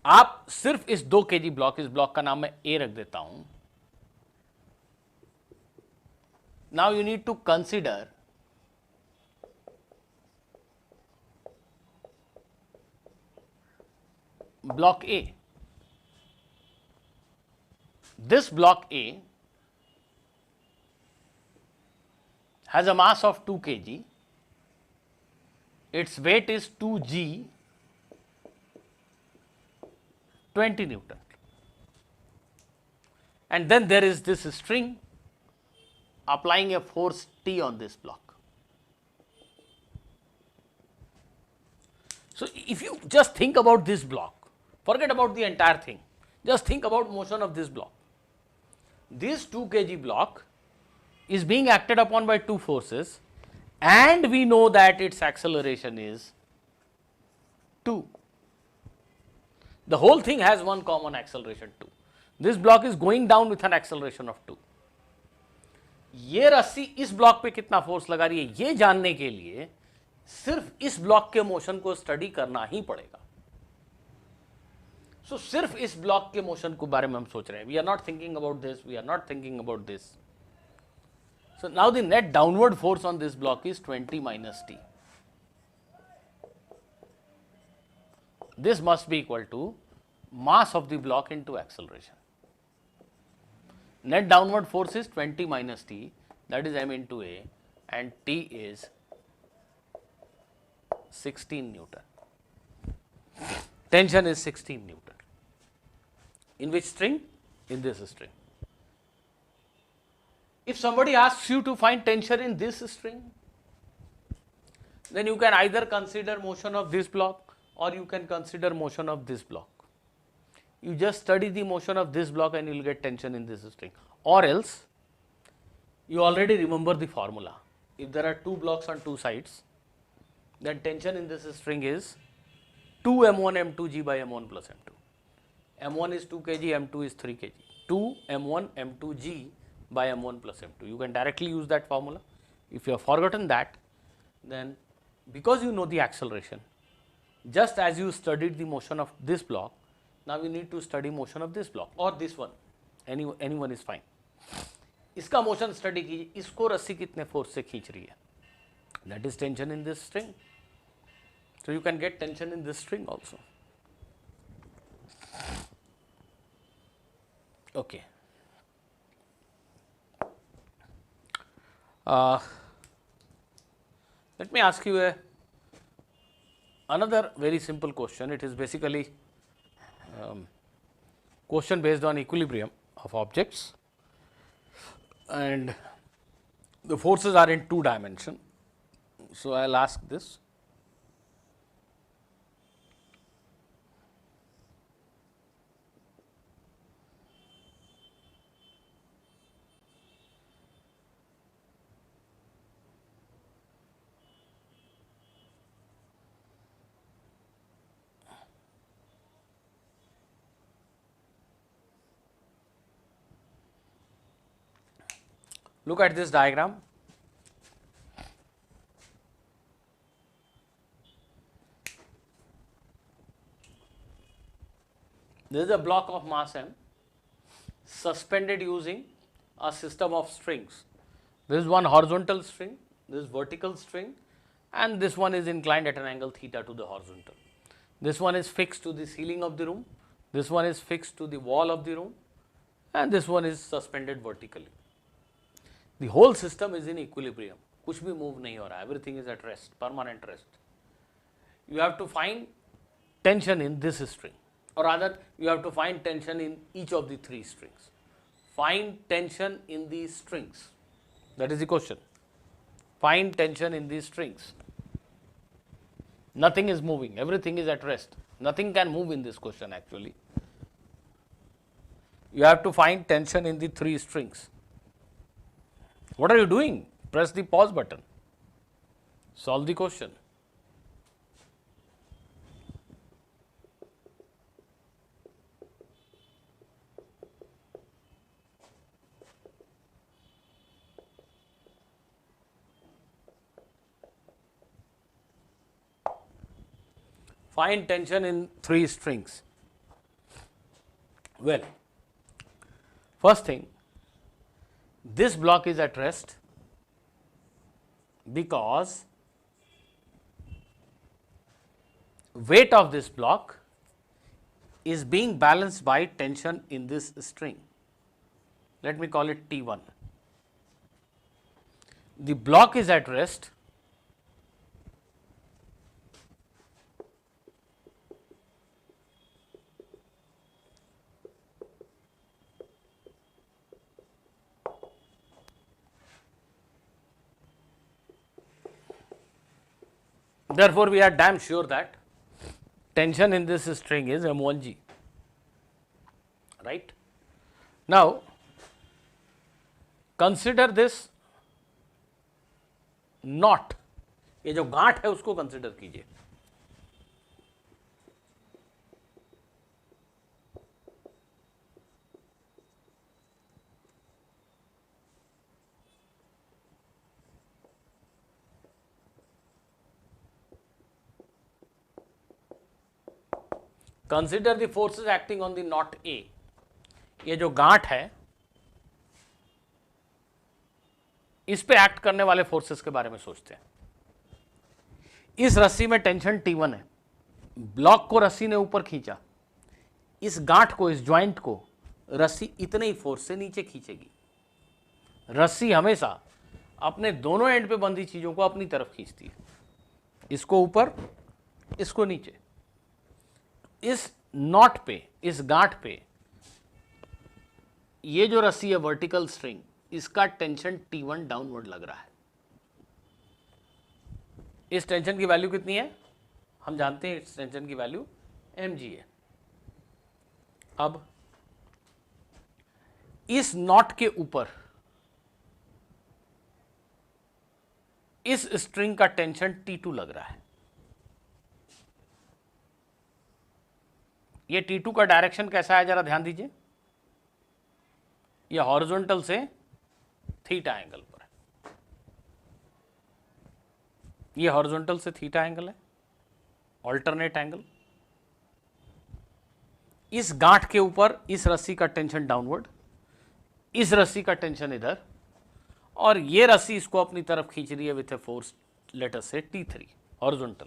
आप सिर्फ इस 2 kg ब्लॉक, इस ब्लॉक का नाम मैं ए रख देता हूं। Now you need to consider block A. This block A has a mass of 2 kg, its weight is 2g, 20 Newton, and then there is this string applying a force T on this block. So, if you just think about this block, forget about the entire thing, just think about motion of this block. This 2 kg block is being acted upon by two forces, and we know that its acceleration is 2. The whole thing has one common acceleration 2. This block is going down with an acceleration of 2. ये रस्सी इस block पे कितना force लगा रही है ये जानने के लिए सिर्फ इस ब्लॉक के मोशन को स्टडी करना ही पड़ेगा। सो सिर्फ इस ब्लॉक के मोशन के बारे में हम सोच रहे हैं। We are not thinking about this, we are not thinking about this. So now the net downward force on this block is 20 minus T. This must be equal to mass of the block into acceleration. Net downward force is 20 minus t, that is m into a, and t is 16 Newton. Tension is 16 Newton. In which string? In this string. If somebody asks you to find tension in this string, then you can either consider motion of this block or you can consider motion of this block. You just study the motion of this block and you will get tension in this string, or else you already remember the formula. If there are two blocks on two sides, then tension in this string is 2 m1 m2g by m1 plus m2. m1 is 2 kg, m2 is 3 kg. 2 m1 m2g by m1 plus m2. You can directly use that formula. If you have forgotten that, then because you know the acceleration, just as you studied the motion of this block, now you need to study motion of this block or this one. Anyone is fine. इसका motion study कीजिए, इसको रस्सी कितने force से खींच रही है, that is tension in this string. So you can get tension in this string also. Okay. Let me ask you another very simple question. It is basically question based on equilibrium of objects, and the forces are in 2 dimension. So I will ask this. Look at this diagram. This is a block of mass m suspended using a system of strings. This is one horizontal string, this is vertical string, and this one is inclined at an angle theta to the horizontal. This one is fixed to the ceiling of the room, this one is fixed to the wall of the room, and this one is suspended vertically. The whole system is in equilibrium. कुछ भी move नहीं हो रहा, everything is at rest, permanent rest. You have to find tension in this string, or rather you have to find tension in each of the 3 strings. Find tension in these strings. That is the question. Find tension in these strings. Nothing is moving, everything is at rest. Nothing can move in this question actually. You have to find tension in the 3 strings. What are you doing? Press the pause button. Solve the question. Find tension in 3 strings. Well, first thing, this block is at rest because weight of this block is being balanced by tension in this string. Let me call it T1. The block is at rest therefore, we are damn sure that tension in this string is m1g, right. Now, consider this knot, ये जो गांठ है उसको consider कीजिए. Consider the forces acting on the knot A. ये जो गांठ है इस पे एक्ट करने वाले फोर्सेस के बारे में सोचते हैं. इस रस्सी में टेंशन T1 है, ब्लॉक को रस्सी ने ऊपर खींचा, इस गांठ को, इस ज्वाइंट को रस्सी इतने ही फोर्स से नीचे खींचेगी. रस्सी हमेशा अपने दोनों एंड पे बंधी चीजों को अपनी तरफ खींचती है, इसको ऊपर, इसको नीचे. इस नॉट पे, इस गांठ पे ये जो रस्सी है वर्टिकल स्ट्रिंग, इसका टेंशन T1 डाउनवर्ड लग रहा है. इस टेंशन की वैल्यू कितनी है हम जानते हैं, इस टेंशन की वैल्यू mg है. अब इस नॉट के ऊपर इस स्ट्रिंग का टेंशन T2 लग रहा है. ये T2 का डायरेक्शन कैसा है जरा ध्यान दीजिए, ये हॉरिजॉन्टल से थीटा एंगल पर है, ये हॉरिजॉन्टल से थीटा एंगल है, ऑल्टरनेट एंगल। इस गांठ के ऊपर इस रस्सी का टेंशन डाउनवर्ड, इस रस्सी का टेंशन इधर, और ये रस्सी इसको अपनी तरफ खींच रही है with a force let us से T3 हॉरिजॉन्टल।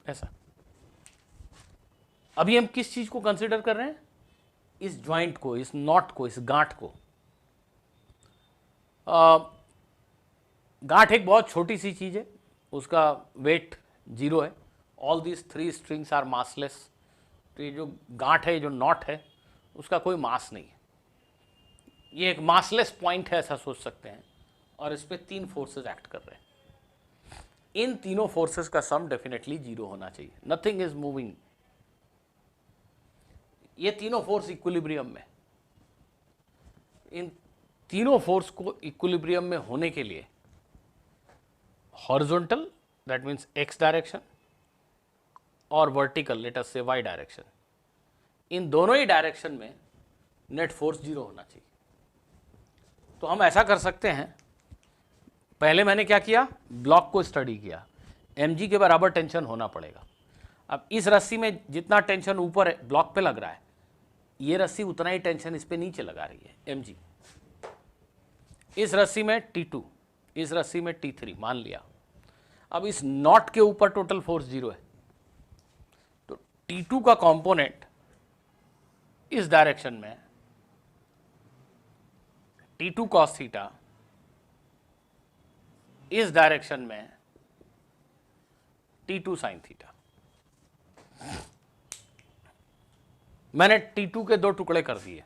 ऐसा। अभी हम किस चीज को कंसीडर कर रहे हैं, इस ज्वाइंट को, इस नॉट को, इस गांठ को। गांठ एक बहुत छोटी सी चीज है, उसका वेट 0 है। All these 3 strings are massless. तो ये जो गांठ है, जो नॉट है, उसका कोई मास नहीं है, ये एक मासलेस पॉइंट है, ऐसा सोच सकते हैं। और इस पे 3 फोर्सेस एक्ट कर रहे हैं। इन तीनों फोर्सेस का सम डेफिनेटली 0 होना चाहिए। Nothing is moving. ये तीनों फोर्स इक्विलिब्रियम में, इन तीनों फोर्स को इक्विलिब्रियम में होने के लिए horizontal that means x direction और वर्टिकल लेट अस से वाई डायरेक्शन, इन दोनों ही डायरेक्शन में नेट फोर्स 0 होना चाहिए। तो हम ऐसा कर सकते हैं, पहले मैंने क्या किया, ब्लॉक को स्टडी किया, mg के बराबर टेंशन होना पड़ेगा। अब इस रस्सी में जितना टेंशन ऊपर है ब्लॉक पे लग रहा है, ये रस्सी उतना ही टेंशन इस पे नीचे लगा रही है mg। इस रस्सी में T2, इस रस्सी में T3 मान लिया। अब इस नॉट के ऊपर टोटल फोर्स 0 है, तो T2 का कंपोनेंट इस डायरेक्शन में T2 cos थीटा, इस डायरेक्शन में T2 sin थीटा। मैंने T2 के 2 टुकड़े कर दिए,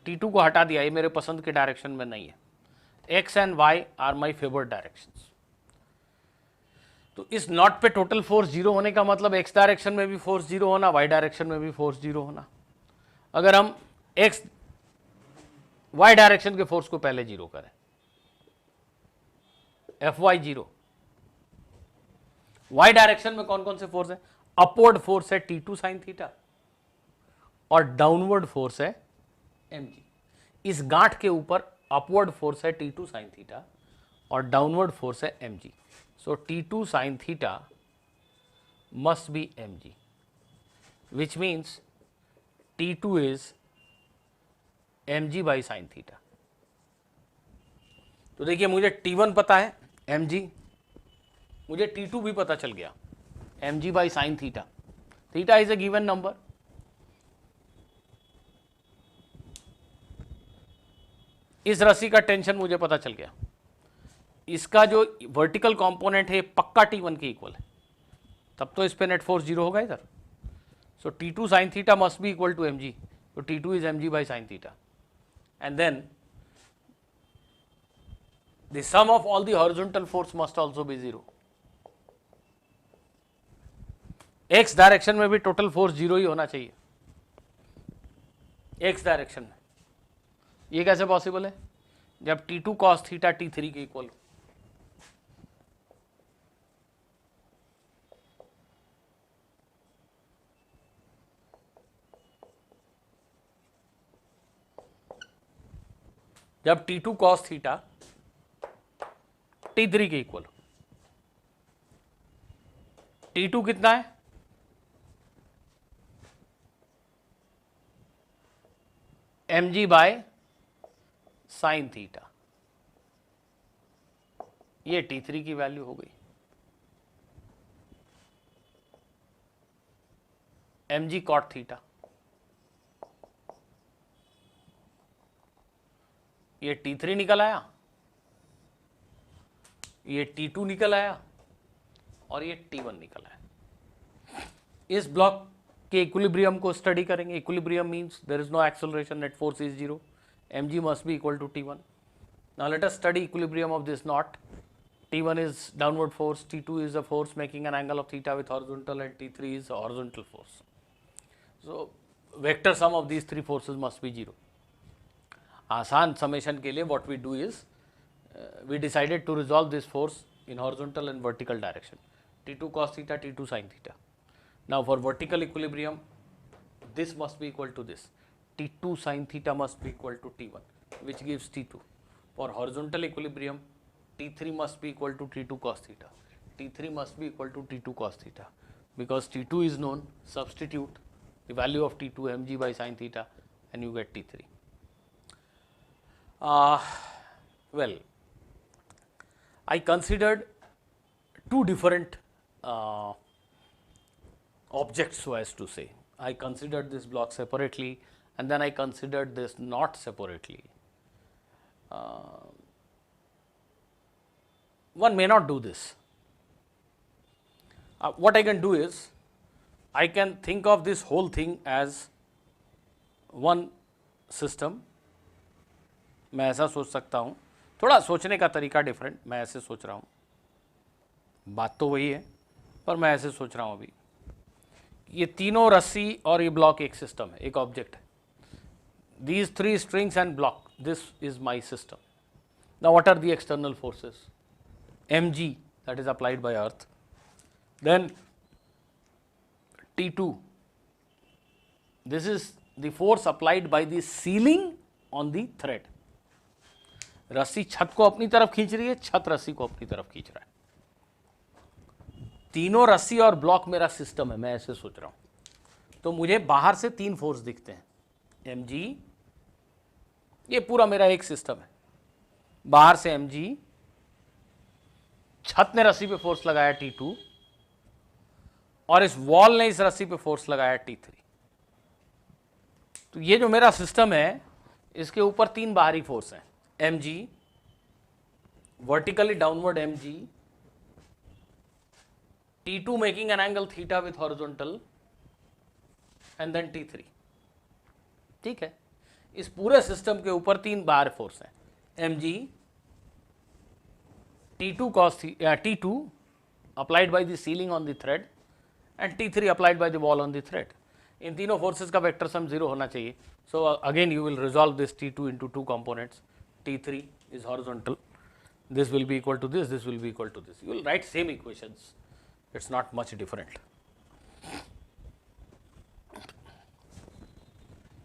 T2 को हटा दिया, ये मेरे पसंद के डायरेक्शन में नहीं है। X and Y are my favoured directions. तो इस नॉट पे टोटल फोर्स 0 होने का मतलब X डायरेक्शन में भी फोर्स 0 होना, Y डायरेक्शन में भी फोर्स 0 होना। अगर हम Y डायरेक्शन के फोर्स को पहले 0 करें, Fy 0, Y डायरेक्शन में कौन कौन से फोर्स है, अपवर्ड फोर्स है T2 sin थीटा और डाउनवर्ड फोर्स है mg। इस गांठ के ऊपर अपवर्ड फोर्स है T2 sin थीटा और डाउनवर्ड फोर्स है mg। So T2 sin theta must B mg, which means T2 is mg by sin theta. तो देखिए मुझे T1 पता है mg, मुझे T2 भी पता चल गया mg by sin theta. Theta is a given number. इस रस्सी का टेंशन मुझे पता चल गया, इसका जो वर्टिकल कंपोनेंट है पक्का T1 के इक्वल है, तब तो इस पे नेट फोर्स 0 होगा इधर। So T2 sin theta must be equal to mg, तो T2 is mg by sin theta, and then the sum of all the horizontal force must also be 0। x direction में भी total force 0 ही होना चाहिए, x direction में। ये कैसे possible है, जब T2 cos थीटा T3 के इक्वल हो। जब T2 cos थीटा T3 के इक्वल। T2 कितना है, mg बाय साइन थीटा, ये T3 की वैल्यू हो गई। mg cot थीटा, ये T3 निकल आया, ये T2 निकल आया और ये T1 निकल आया। इस ब्लॉक के इक्विलिब्रियम को स्टडी करेंगे। Equilibrium means there is no acceleration, net force is 0, mg must be equal to T1। Now let us study equilibrium of this knot। T1 is downward force, T2 is a force making an angle of theta with horizontal, and T3 is a horizontal force। So vector sum of these 3 forces must be 0। आसान summation के लिए what we do is we decided to resolve this force in horizontal and vertical direction। T2 cos theta, T2 sin theta. Now for vertical equilibrium, this must be equal to this. T2 sin theta must be equal to T1, which gives T2. For horizontal equilibrium, T3 must be equal to T2 cos theta. T3 must be equal to T2 cos theta. Because T2 is known, substitute the value of T2 mg by sin theta and you get T3. Well, I considered two different objects, so as to say. I considered this block separately and then I considered this not separately. One may not do this. What I can do is, I can think of this whole thing as one system. मैं ऐसा सोच सकता हूँ, थोड़ा सोचने का तरीका different, मैं ऐसे सोच रहा हूँ, बात तो वही है पर मैं ऐसे सोच रहा हूँ अभी. ये तीनों रस्सी और ये ब्लॉक एक सिस्टम है, एक ऑब्जेक्ट है. These three strings and block, this is my system. Now what are the external forces? mg, that is applied by earth. Then T2, this is the force applied by the ceiling on the thread. रस्सी छत को अपनी तरफ खींच रही है, छत रस्सी को अपनी तरफ खींच रहा है. तीनों रस्सी और ब्लॉक मेरा सिस्टम है, मैं ऐसे सोच रहा हूं. तो मुझे बाहर से तीन फोर्स दिखते हैं. mg, ये पूरा मेरा एक सिस्टम है. बाहर से mg, छत ने रस्सी पे फोर्स लगाया T2 और इस वॉल ने इस रस्सी पे फोर्स लगाया T3. तो ये जो मेरा सिस्टम है, इसके ऊपर तीन बाहरी फोर्स हैं. mg, vertically downward mg, T2 making an angle theta with horizontal and then T3. ठीक है, इस पूरे सिस्टम के ऊपर तीन बाहर फोर्स हैं. mg, T2 cos T2 applied by the ceiling on the thread and T3 applied by the wall on the thread. इन तीनों फोर्सेस का वेक्टर सम 0 होना चाहिए. So again you will resolve this T2 into two components. T3 is horizontal, this will be equal to this, this will be equal to this. You will write same equations, it's not much different.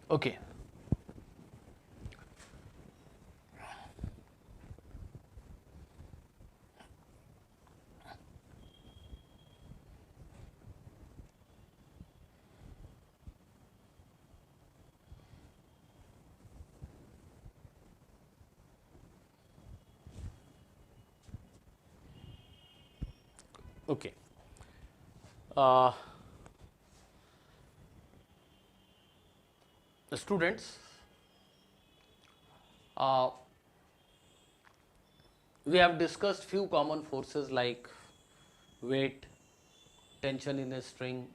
Okay. Okay. Students, we have discussed few common forces like weight, tension in a string,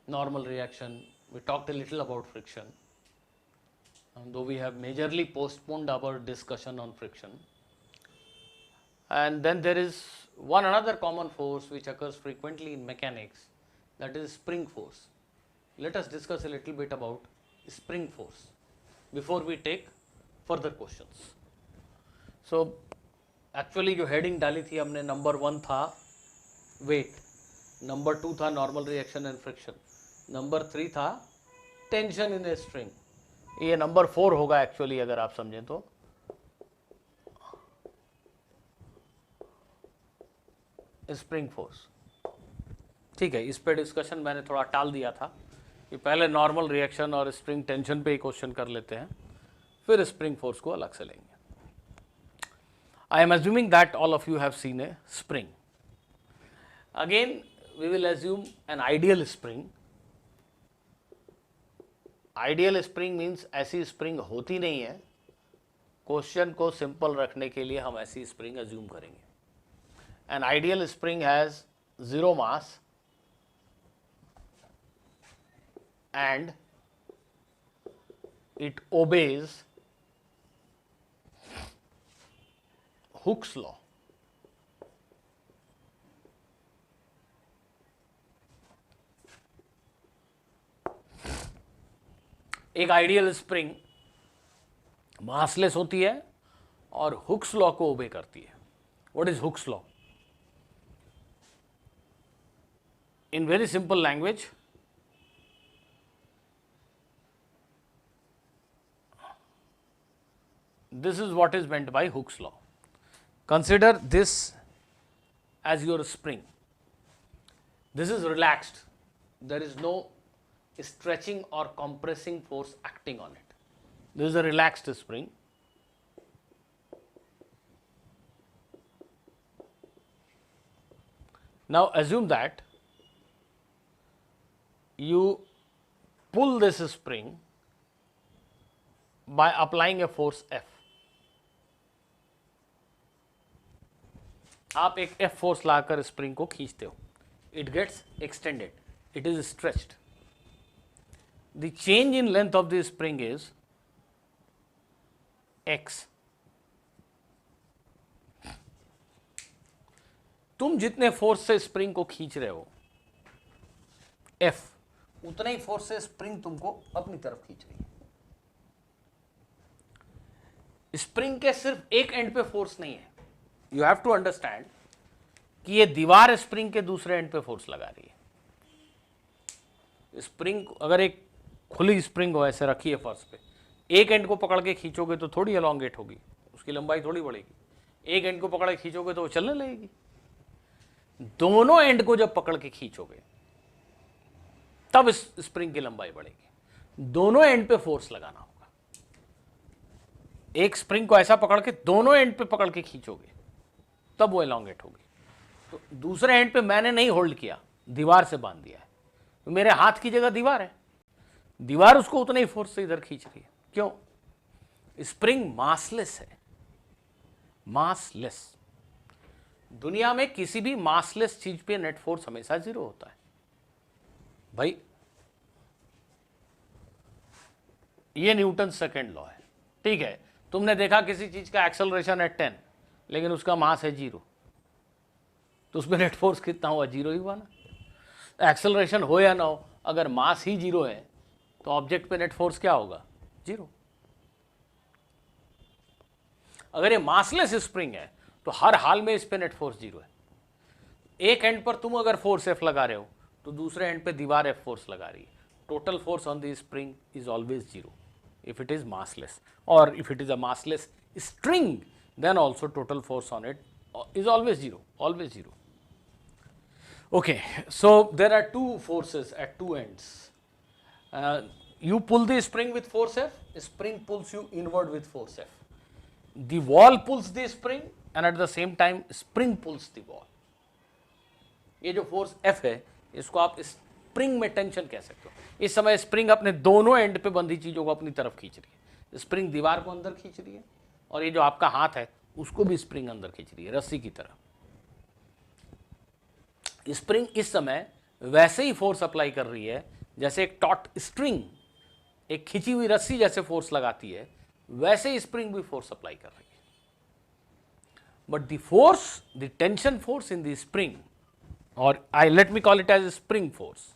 normal reaction. We talked a little about friction, though we have majorly postponed our discussion on friction. And then there is one another common force which occurs frequently in mechanics, that is spring force. Let us discuss a little bit about spring force before we take further questions. So actually जो heading डाली थी हमने, number 1 था weight, number 2 था normal reaction and friction, number 3 था tension in a string. ये number 4 होगा actually अगर आप समझें तो. Spring force. ठीक है, इस पे डिस्कशन मैंने थोड़ा टाल दिया था कि पहले नॉर्मल रिएक्शन और स्प्रिंग टेंशन पे ही क्वेश्चन कर लेते हैं, फिर स्प्रिंग फोर्स को अलग से लेंगे. I am assuming that all of you have seen a spring. Again we will assume an ideal spring. Ideal spring means ऐसी स्प्रिंग होती नहीं है, क्वेश्चन को सिंपल रखने के लिए हम ऐसी स्प्रिंग अज्यूम करेंगे. An ideal spring has zero mass and it obeys Hooke's law. एक आइडियल स्प्रिंग मासलेस होती है और हुक्स लॉ को ओबे करती है. What is Hooke's law? in very simple language, this is what is meant by Hooke's law. Consider this as your spring. This is relaxed. There is no stretching or compressing force acting on it. This is a relaxed spring. Now assume that you pull this spring by applying a force F. आप एक F force लाकर spring को खींचते हो. It gets extended. It is stretched. The change in length of the spring is X. तुम जितने force से spring को खींच रहे हो F, उतना ही फोर्स से स्प्रिंग तुमको अपनी तरफ खींच रही है. स्प्रिंग के सिर्फ एक एंड पे फोर्स नहीं है. यू हैव टू अंडरस्टैंड कि ये दीवार स्प्रिंग के दूसरे एंड पे फोर्स लगा रही है. स्प्रिंग अगर एक खुली स्प्रिंग हो ऐसे रखी है फर्श पे, एक एंड को पकड़ के खींचोगे तो थोड़ी एलोंगेट होगी, उसकी लंबाई थोड़ी बढ़ेगी. एक एंड को पकड़ के खींचोगे तो वो चलने लगेगी. दोनों एंड को जब पकड़ के खींचोगे तब इस स्प्रिंग की लंबाई बढ़ेगी. दोनों एंड पे फोर्स लगाना होगा. एक स्प्रिंग को ऐसा पकड़ के दोनों एंड पे पकड़ के खींचोगे तब वो एलोंगेट होगी. तो दूसरे एंड पे मैंने नहीं होल्ड किया, दीवार से बांध दिया है, तो मेरे हाथ की जगह दीवार है. दीवार उसको उतने ही फोर्स से इधर खींच रही है. क्यों? स्प्रिंग मासलेस है. मासलेस. दुनिया में किसी भी मासलेस चीज पे नेट फोर्स हमेशा जीरो होता है. भाई ये न्यूटन सेकेंड लॉ है. ठीक है, तुमने देखा किसी चीज का एक्सेलरेशन है 10 लेकिन उसका मास है 0, तो उसमें नेट फोर्स कितना हुआ? 0 ही हुआ ना. एक्सेलरेशन हो या ना हो, अगर मास ही 0 है तो ऑब्जेक्ट पे नेट फोर्स क्या होगा? 0. अगर ये मासलेस स्प्रिंग है तो हर हाल में इस पे नेट फोर्स 0 है. एक एंड पर तुम अगर फोर्स F लगा रहे हो तो दूसरे एंड पे दीवार F फोर्स लगा रही है. Total force on the spring is always 0 if it is massless, or if it is a massless string then also total force on it is always 0, always 0. Okay, so there are two forces at two ends. You pull the spring with force F, spring pulls you inward with force F. The wall pulls the spring and at the same time spring pulls the wall. ये जो force F है इसको आप spring में tension कह सकते हो. इस समय स्प्रिंग अपने दोनों एंड पे बंधी चीजों को अपनी तरफ खींच रही है. स्प्रिंग दीवार को अंदर खींच रही है और ये जो आपका हाथ है उसको भी स्प्रिंग अंदर खींच रही है, रस्सी की तरह. स्प्रिंग इस समय वैसे ही फोर्स अप्लाई कर रही है जैसे एक टॉट स्ट्रिंग एक खींची हुई रस्सी जैसे फोर्स लगाती है, वैसे ही स्प्रिंग भी फोर्स अप्लाई कर रही है. But the force, the tension force in the spring, और I let me call it as spring force.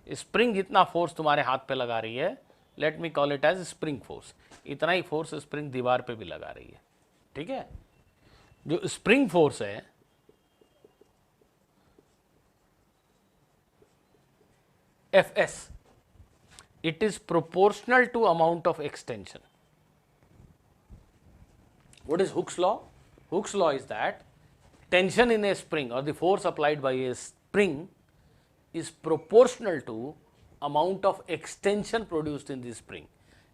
Spring जितना फोर्स तुम्हारे हाथ पे लगा रही है, let me call it as spring force, इतना ही फोर्स स्प्रिंग दीवार पे भी लगा रही है. ठीक है? जो स्प्रिंग फोर्स है Fs, it is proportional to amount of extension. What is Hooke's law? Hooke's law is that tension in a spring or the force applied by a spring is proportional to amount of extension produced in the spring.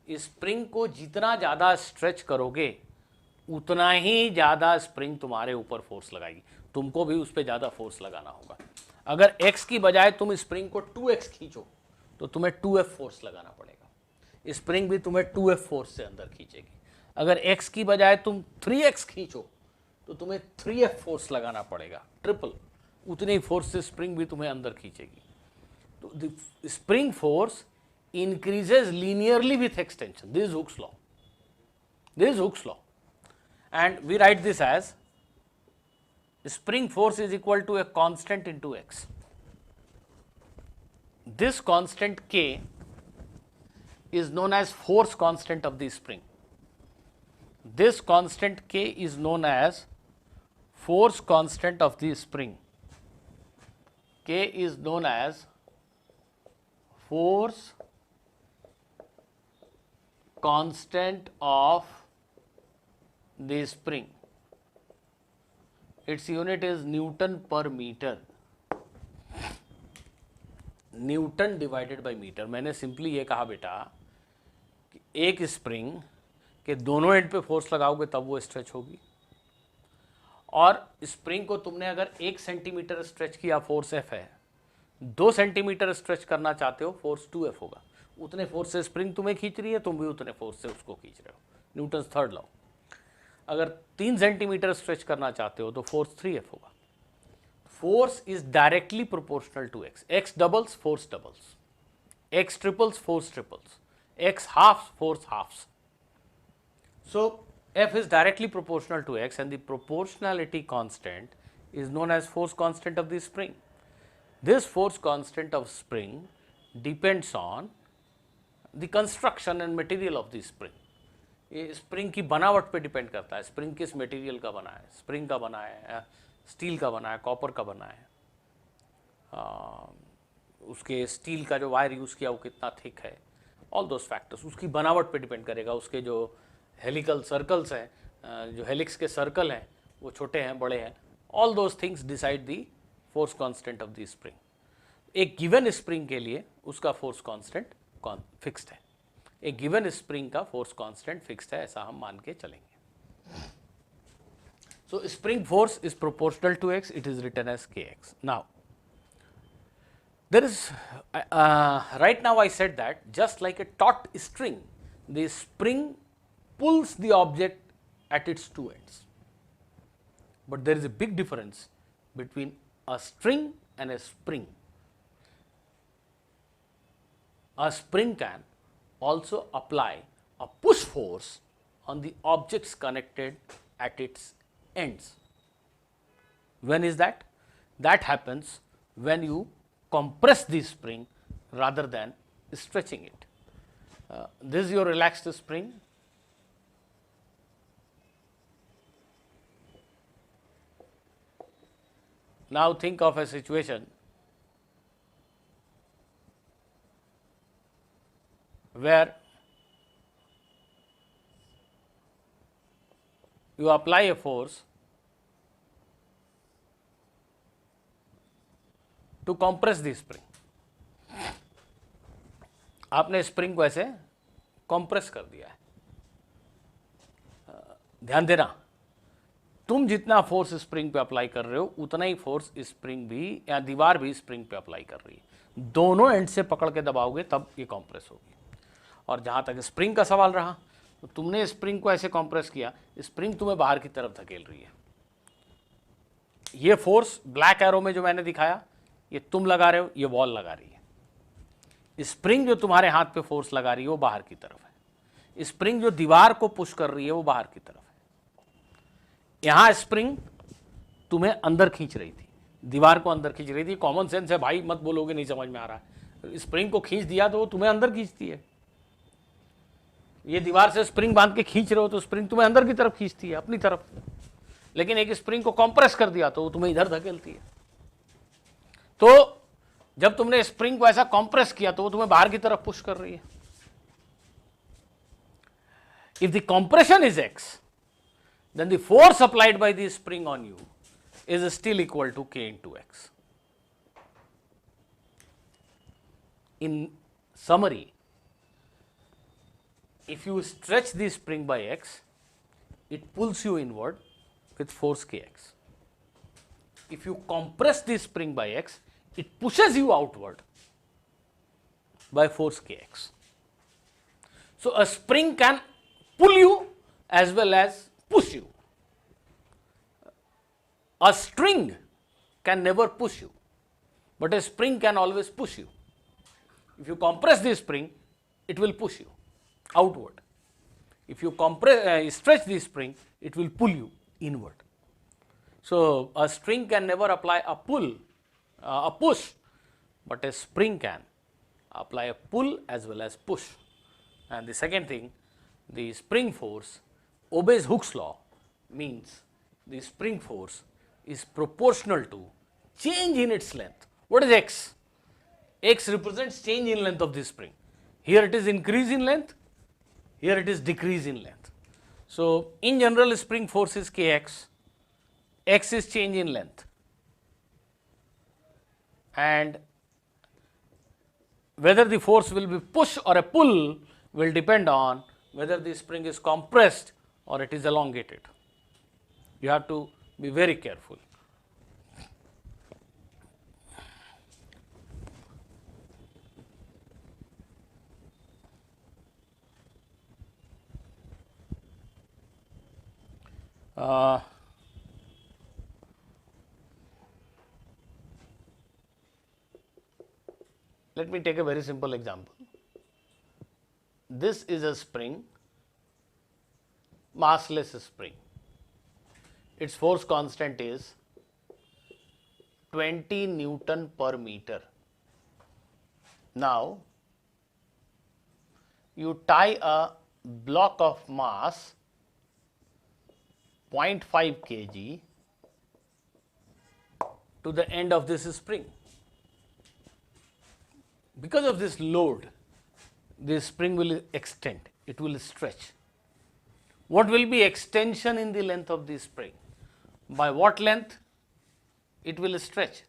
इस spring को जितना ज़्यादा stretch करोगे उतना ही ज़्यादा spring तुम्हारे ऊपर force लगाएगी. तुमको भी उस पर ज़्यादा फोर्स लगाना होगा. अगर x की बजाय तुम स्प्रिंग को 2x खींचो तो तुम्हें 2f फोर्स लगाना पड़ेगा. स्प्रिंग भी तुम्हें 2f फोर्स से अंदर खींचेगी. अगर x की बजाय तुम 3x खींचो तो तुम्हें 3f फोर्स लगाना पड़ेगा, ट्रिपल. उतनी फोर्स से स्प्रिंग भी तुम्हें अंदर खींचेगी. तो the spring force increases linearly with extension. This is Hooke's law. This is Hooke's law. And we write this as spring force is equal to a constant into x. This constant K is known as force constant of the spring. This constant K is known as force constant of the spring. K is known as force constant of the spring. Its unit is Newton per meter. Newton divided by metre. मैंने simply ये कहा बेटा कि एक spring के दोनों and पे force लगाओगे तब वो स्ट्रेच होगी, और स्प्रिंग को तुमने अगर 1 सेंटीमीटर स्ट्रेच किया, फोर्स एफ है, 2 सेंटीमीटर स्ट्रेच करना चाहते हो, फोर्स 2F होगा. उतने फोर्स से स्प्रिंग तुम्हें खींच रही है, तुम भी उतने फोर्स से उसको खींच रहे हो. Newton third law. अगर 3 सेंटीमीटर स्ट्रेच करना चाहते हो तो फोर्स 3F होगा. Force is directly proportional to x. X doubles, force doubles. X triples, force triples. X halves, force halves. So F is directly proportional to x, and the proportionality constant is known as force constant of the spring. This force constant of spring depends on the construction and material of the spring. ये spring की बनावट पे depend करता है. Spring किस material का बना है, स्प्रिंग का बना है, स्टील का बना है, कॉपर का बना है, उसके स्टील का जो वायर यूज़ किया वो कितना थिक है. ऑल दोज फैक्टर्स उसकी बनावट पे डिपेंड करेगा. उसके जो हेलिकल सर्कल्स हैं, जो हेलिक्स के सर्कल हैं वो छोटे हैं बड़े हैं, all those things decide the force constant of the spring. एक गिवन स्प्रिंग के लिए उसका फोर्स कांस्टेंट फिक्स्ड है. एक गिवन स्प्रिंग का फोर्स कांस्टेंट फिक्स्ड है, ऐसा हम मान के चलेंगे. So spring force is proportional to x. It is written as kx. Now there is right now I said that just like a taut string, the spring pulls the object at its two ends, but there is a big difference between a string and a spring. A spring can also apply a push force on the objects connected at its ends. When is that? That happens when you compress the spring rather than stretching it. This is your relaxed spring. Now think of a situation where you apply a force to compress the spring. आपने spring को ऐसे compress कर दिया है. ध्यान देना, तुम जितना फोर्स स्प्रिंग पे अप्लाई कर रहे हो उतना ही फोर्स स्प्रिंग भी या दीवार भी स्प्रिंग पे अप्लाई कर रही है. दोनों एंड से पकड़ के दबाओगे तब ये कॉम्प्रेस होगी. और जहाँ तक स्प्रिंग का सवाल रहा, तो तुमने स्प्रिंग को ऐसे कॉम्प्रेस किया, स्प्रिंग तुम्हें बाहर की तरफ धकेल रही है. ये फोर्स ब्लैक एरो में जो मैंने दिखाया, ये तुम लगा रहे हो, ये वॉल लगा रही है. स्प्रिंग जो तुम्हारे हाथ पे फोर्स लगा रही है वो बाहर की तरफ है. स्प्रिंग जो दीवार को पुश कर रही है वो बाहर की तरफ है. यहां स्प्रिंग तुम्हें अंदर खींच रही थी, दीवार को अंदर खींच रही थी. कॉमन सेंस है भाई, मत बोलोगे नहीं समझ में आ रहा है. स्प्रिंग को खींच दिया तो वो तुम्हें अंदर खींचती है. ये दीवार से स्प्रिंग बांध के खींच रहे हो तो स्प्रिंग तुम्हें अंदर की तरफ खींचती है, अपनी तरफ. लेकिन एक स्प्रिंग को कॉम्प्रेस कर दिया तो वो तुम्हें इधर धकेलती है. तो जब तुमने स्प्रिंग को ऐसा कॉम्प्रेस किया तो वो तुम्हें बाहर की तरफ पुश कर रही है. If the compression is x, then the force applied by the spring on you is still equal to k into x. In summary, if you stretch the spring by x, it pulls you inward with force kx. If you compress the spring by x, it pushes you outward by force kx. So a spring can pull you as well as push you. A string can never push you, but a spring can always push you. If you compress the spring, it will push you outward. If you stretch the spring, it will pull you inward. So a string can never apply a push, but a spring can apply a pull as well as push. And the second thing, the spring force obeys Hooke's law, means the spring force is proportional to change in its length. What is x? X represents change in length of this spring. Here it is increase in length, here it is decrease in length. So, in general spring force is Kx, x is change in length, and whether the force will be push or a pull will depend on whether the spring is compressed or it is elongated. You have to be very careful. Let me take a very simple example. This is a spring, massless spring. Its force constant is 20 Newton per meter. Now, you tie a block of mass 0.5 kg to the end of this spring. Because of this load, this spring will extend, it will stretch. What will be extension in the length of the spring? By what length it will stretch?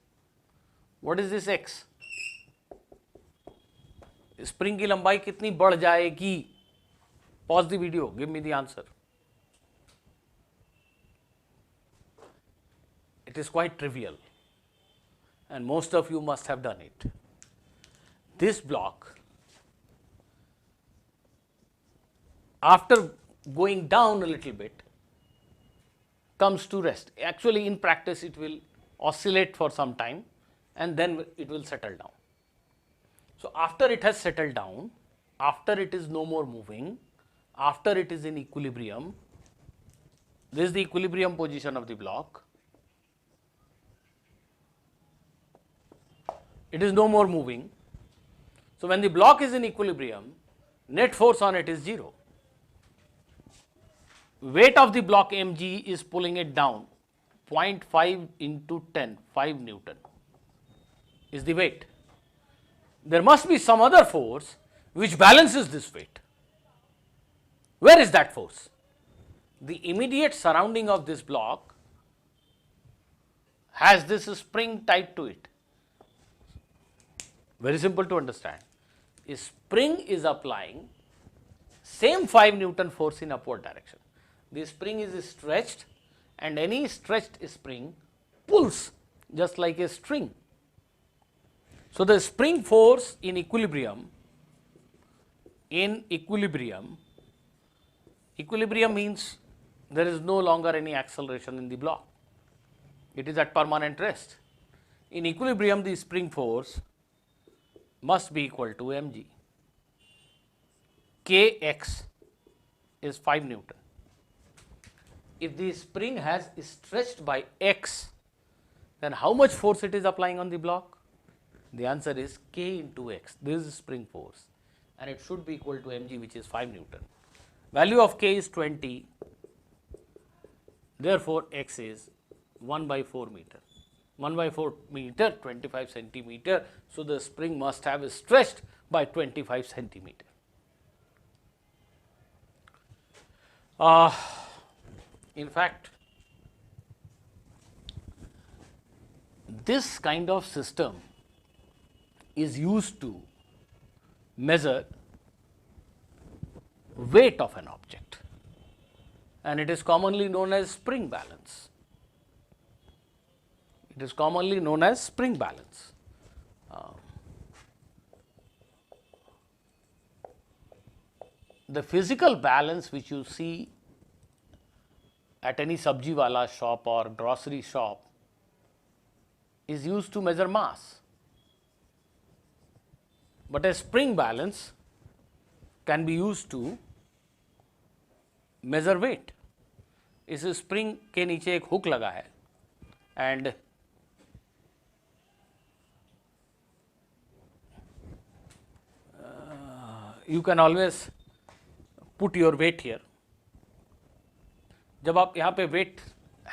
What is this x? Spring की लंबाई कितनी बढ़ जाएगी? Pause the video, give me the answer. It is quite trivial and most of you must have done it. This block, after going down a little bit, comes to rest. Actually, in practice, it will oscillate for some time and then it will settle down. So, after it has settled down, after it is no more moving, after it is in equilibrium, this is the equilibrium position of the block. It is no more moving. So, when the block is in equilibrium, net force on it is 0. Weight of the block mg is pulling it down, 0.5 into 10, 5 Newton is the weight. There must be some other force which balances this weight. Where is that force? The immediate surrounding of this block has this spring tied to it. Very simple to understand. A spring is applying same 5 Newton force in upward direction. The spring is stretched and any stretched spring pulls just like a string. So, the spring force in equilibrium means there is no longer any acceleration in the block. It is at permanent rest. In equilibrium, the spring force must be equal to mg. Kx is 5 Newton. If the spring has stretched by x, then how much force it is applying on the block? The answer is k into x. This is spring force and it should be equal to mg, which is 5 Newton. Value of k is 20, therefore x is 1 by 4 meter. 1 by 4 meter, 25 centimeter. So, the spring must have stretched by 25 centimeter. In fact, this kind of system is used to measure weight of an object and it is commonly known as spring balance. It is commonly known as spring balance. The physical balance which you see at any sabji wala shop or grocery shop is used to measure mass, but a spring balance can be used to measure weight. इस spring के नीचे एक hook लगा है and you can always put your weight here. जब आप यहाँ पे weight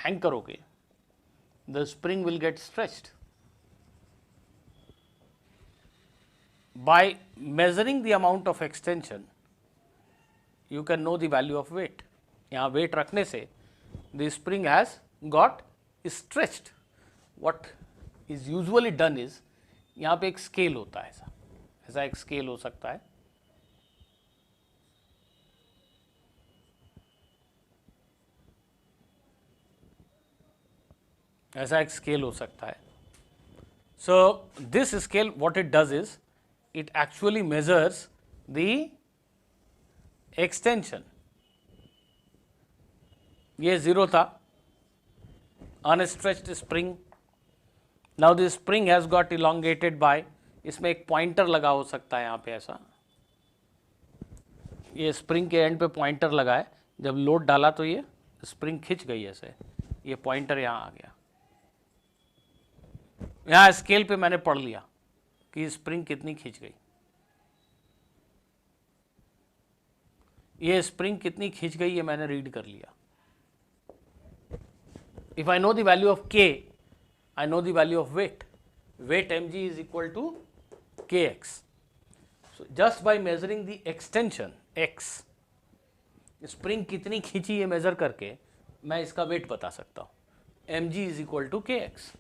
hang करोगे, the spring will get stretched. by measuring the amount of extension you can know the value of weight. यहाँ weight रखने से the spring has got stretched. What is usually done is यहाँ पे एक scale होता है, ऐसा एक scale हो सकता है, ऐसा एक scale हो सकता है. So this scale what it does is it actually measures the extension. ये 0 था, unstretched spring. Now the spring has got elongated by, इसमें एक पॉइंटर लगा हो सकता है यहाँ पे ऐसा, ये स्प्रिंग के एंड पे पॉइंटर लगा है, जब लोड डाला तो ये स्प्रिंग खिंच गई ऐसे, ये पॉइंटर यहाँ आ गया. यहाँ स्केल पे मैंने पढ़ लिया कि स्प्रिंग कितनी खिंच गई, ये स्प्रिंग कितनी खिंच गई ये मैंने रीड कर लिया. If I know the value of K, I know the value of weight. Weight mg is equal to kx. So just by measuring the extension x, spring कितनी खींची ये मेजर करके मैं इसका वेट बता सकता हूँ. mg is equal to kx.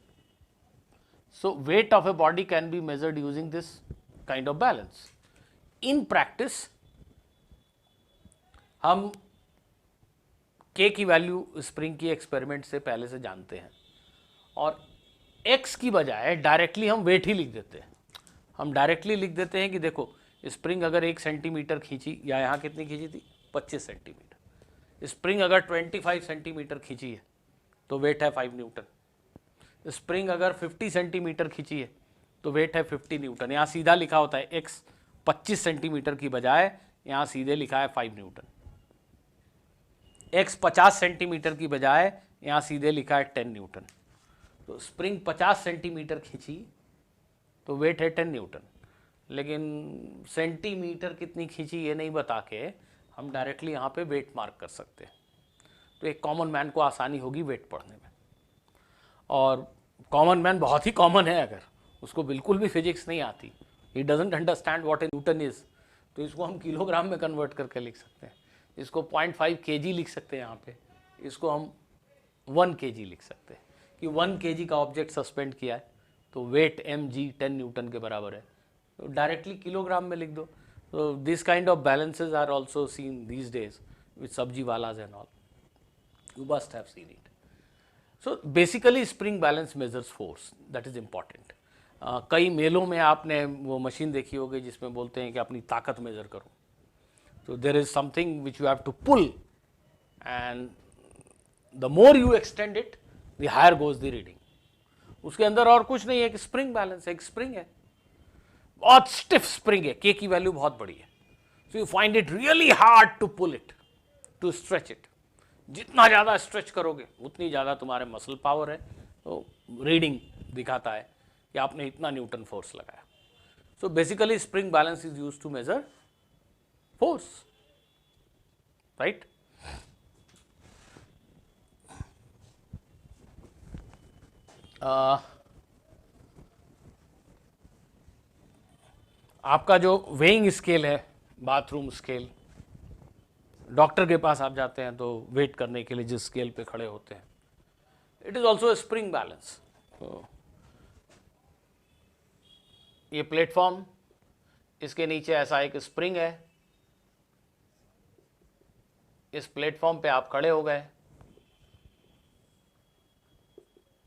So weight of a body can be measured using this kind of balance. In practice, हम K की वैल्यू स्प्रिंग की एक्सपेरिमेंट से पहले से जानते हैं और X की बजाय डायरेक्टली हम वेट ही लिख देते हैं. हम डायरेक्टली लिख देते हैं कि देखो स्प्रिंग अगर 1 सेंटीमीटर खींची, या यहाँ कितनी खींची थी 25 सेंटीमीटर, स्प्रिंग अगर 25 सेंटीमीटर खींची है तो वेट है 5 न्यूटन. स्प्रिंग अगर 50 सेंटीमीटर खींची है तो वेट है 50 न्यूटन. यहाँ सीधा लिखा होता है X 25 सेंटीमीटर की बजाय यहाँ सीधे लिखा है 5 न्यूटन. X 50 सेंटीमीटर की बजाय यहाँ सीधे लिखा है 10 न्यूटन. तो स्प्रिंग 50 सेंटीमीटर खींची तो वेट है 10 न्यूटन, लेकिन सेंटीमीटर कितनी खींची ये नहीं बता के हम डायरेक्टली यहाँ पे वेट मार्क कर सकते हैं. तो एक कॉमन मैन को आसानी होगी वेट पढ़ने में. और कॉमन मैन बहुत ही कॉमन है, अगर उसको बिल्कुल भी फिजिक्स नहीं आती, he doesn't understand what A Newton is, तो इसको हम किलोग्राम में कन्वर्ट करके लिख सकते हैं. इसको 0.5 kg लिख सकते हैं यहाँ पे, इसको हम 1 kg लिख सकते हैं कि 1 kg का ऑब्जेक्ट सस्पेंड किया है तो वेट mg 10 न्यूटन के बराबर है, तो डायरेक्टली किलोग्राम में लिख दो. तो this kind of balances are also seen these days with sabzi वालाज and all, you must have seen it. So basically spring balance measures force, that is important. कई मेलों में आपने वो मशीन देखी होगी जिसमें बोलते हैं कि अपनी ताकत मेजर करो. So there is something which you have to pull, and the more you extend it, the higher goes the reading. उसके अंदर और कुछ नहीं है कि स्प्रिंग बैलेंस है, एक स्प्रिंग है, बहुत स्टिफ स्प्रिंग है, K की वैल्यू बहुत बड़ी है. So you find it really hard to pull it, to stretch it. जितना ज़्यादा स्ट्रेच करोगे उतनी ज़्यादा तुम्हारे मसल पावर है, तो रीडिंग दिखाता है कि आपने इतना न्यूटन फोर्स लगाया. So basically spring balance is used to measure force, right? आपका जो वेइंग स्केल है, बाथरूम स्केल, डॉक्टर के पास आप जाते हैं तो वेट करने के लिए जिस स्केल पे खड़े होते हैं, it is also spring balance. तो ये प्लेटफॉर्म, इसके नीचे ऐसा एक स्प्रिंग है, इस प्लेटफॉर्म पे आप खड़े हो गए,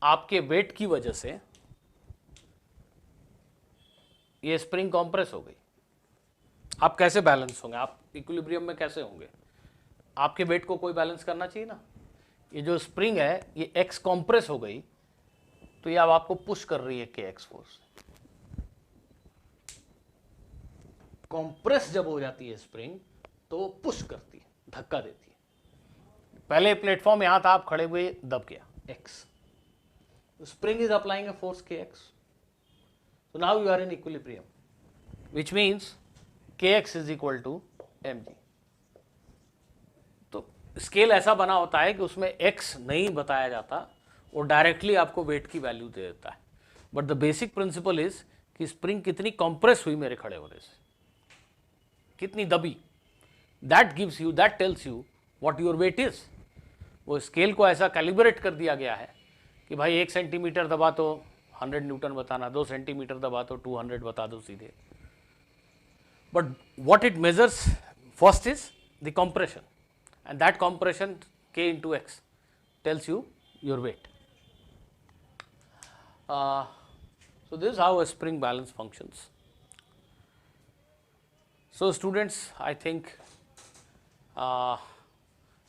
आपके वेट की वजह से ये स्प्रिंग कॉम्प्रेस हो गई. आप कैसे बैलेंस होंगे, आप इक्विलिब्रियम में कैसे होंगे, आपके वेट को कोई बैलेंस करना चाहिए ना. ये जो स्प्रिंग है ये एक्स कॉम्प्रेस हो गई तो ये अब आपको पुश कर रही है के एक्स फोर्स. कॉम्प्रेस जब हो जाती है स्प्रिंग तो पुश करती है, धक्का देती है. पहले प्लेटफॉर्म यहां था, आप खड़े हुए दब गया x, spring is applying a force के x, so now you are in equilibrium, which means kx is equal to mg. तो स्केल ऐसा बना होता है कि उसमें x नहीं बताया जाता, वो डायरेक्टली आपको वेट की वैल्यू दे देता है. But the basic principle is कि स्प्रिंग कितनी कंप्रेस हुई मेरे खड़े होने से, कितनी दबी, that tells you what your weight is. वो स्केल को ऐसा कैलिब्रेट कर दिया गया है कि भाई 1 सेंटीमीटर दबा तो 100 न्यूटन बताना, 2 सेंटीमीटर दबा तो 200 बता दो सीधे। But what it measures first is the compression, and that compression K into X tells you your weight. So this is how a spring balance functions. So students, I think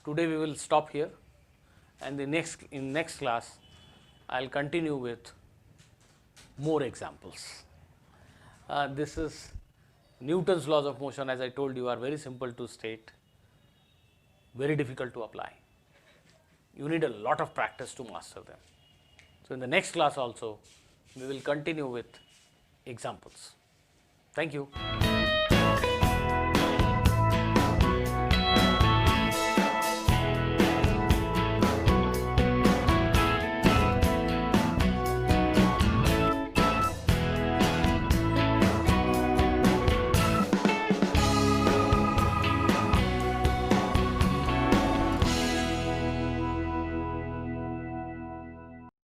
today we will stop here, and in next class I will continue with more examples. This is Newton's laws of motion, as I told you, are very simple to state, very difficult to apply. You need a lot of practice to master them. So in the next class also, we will continue with examples. Thank you.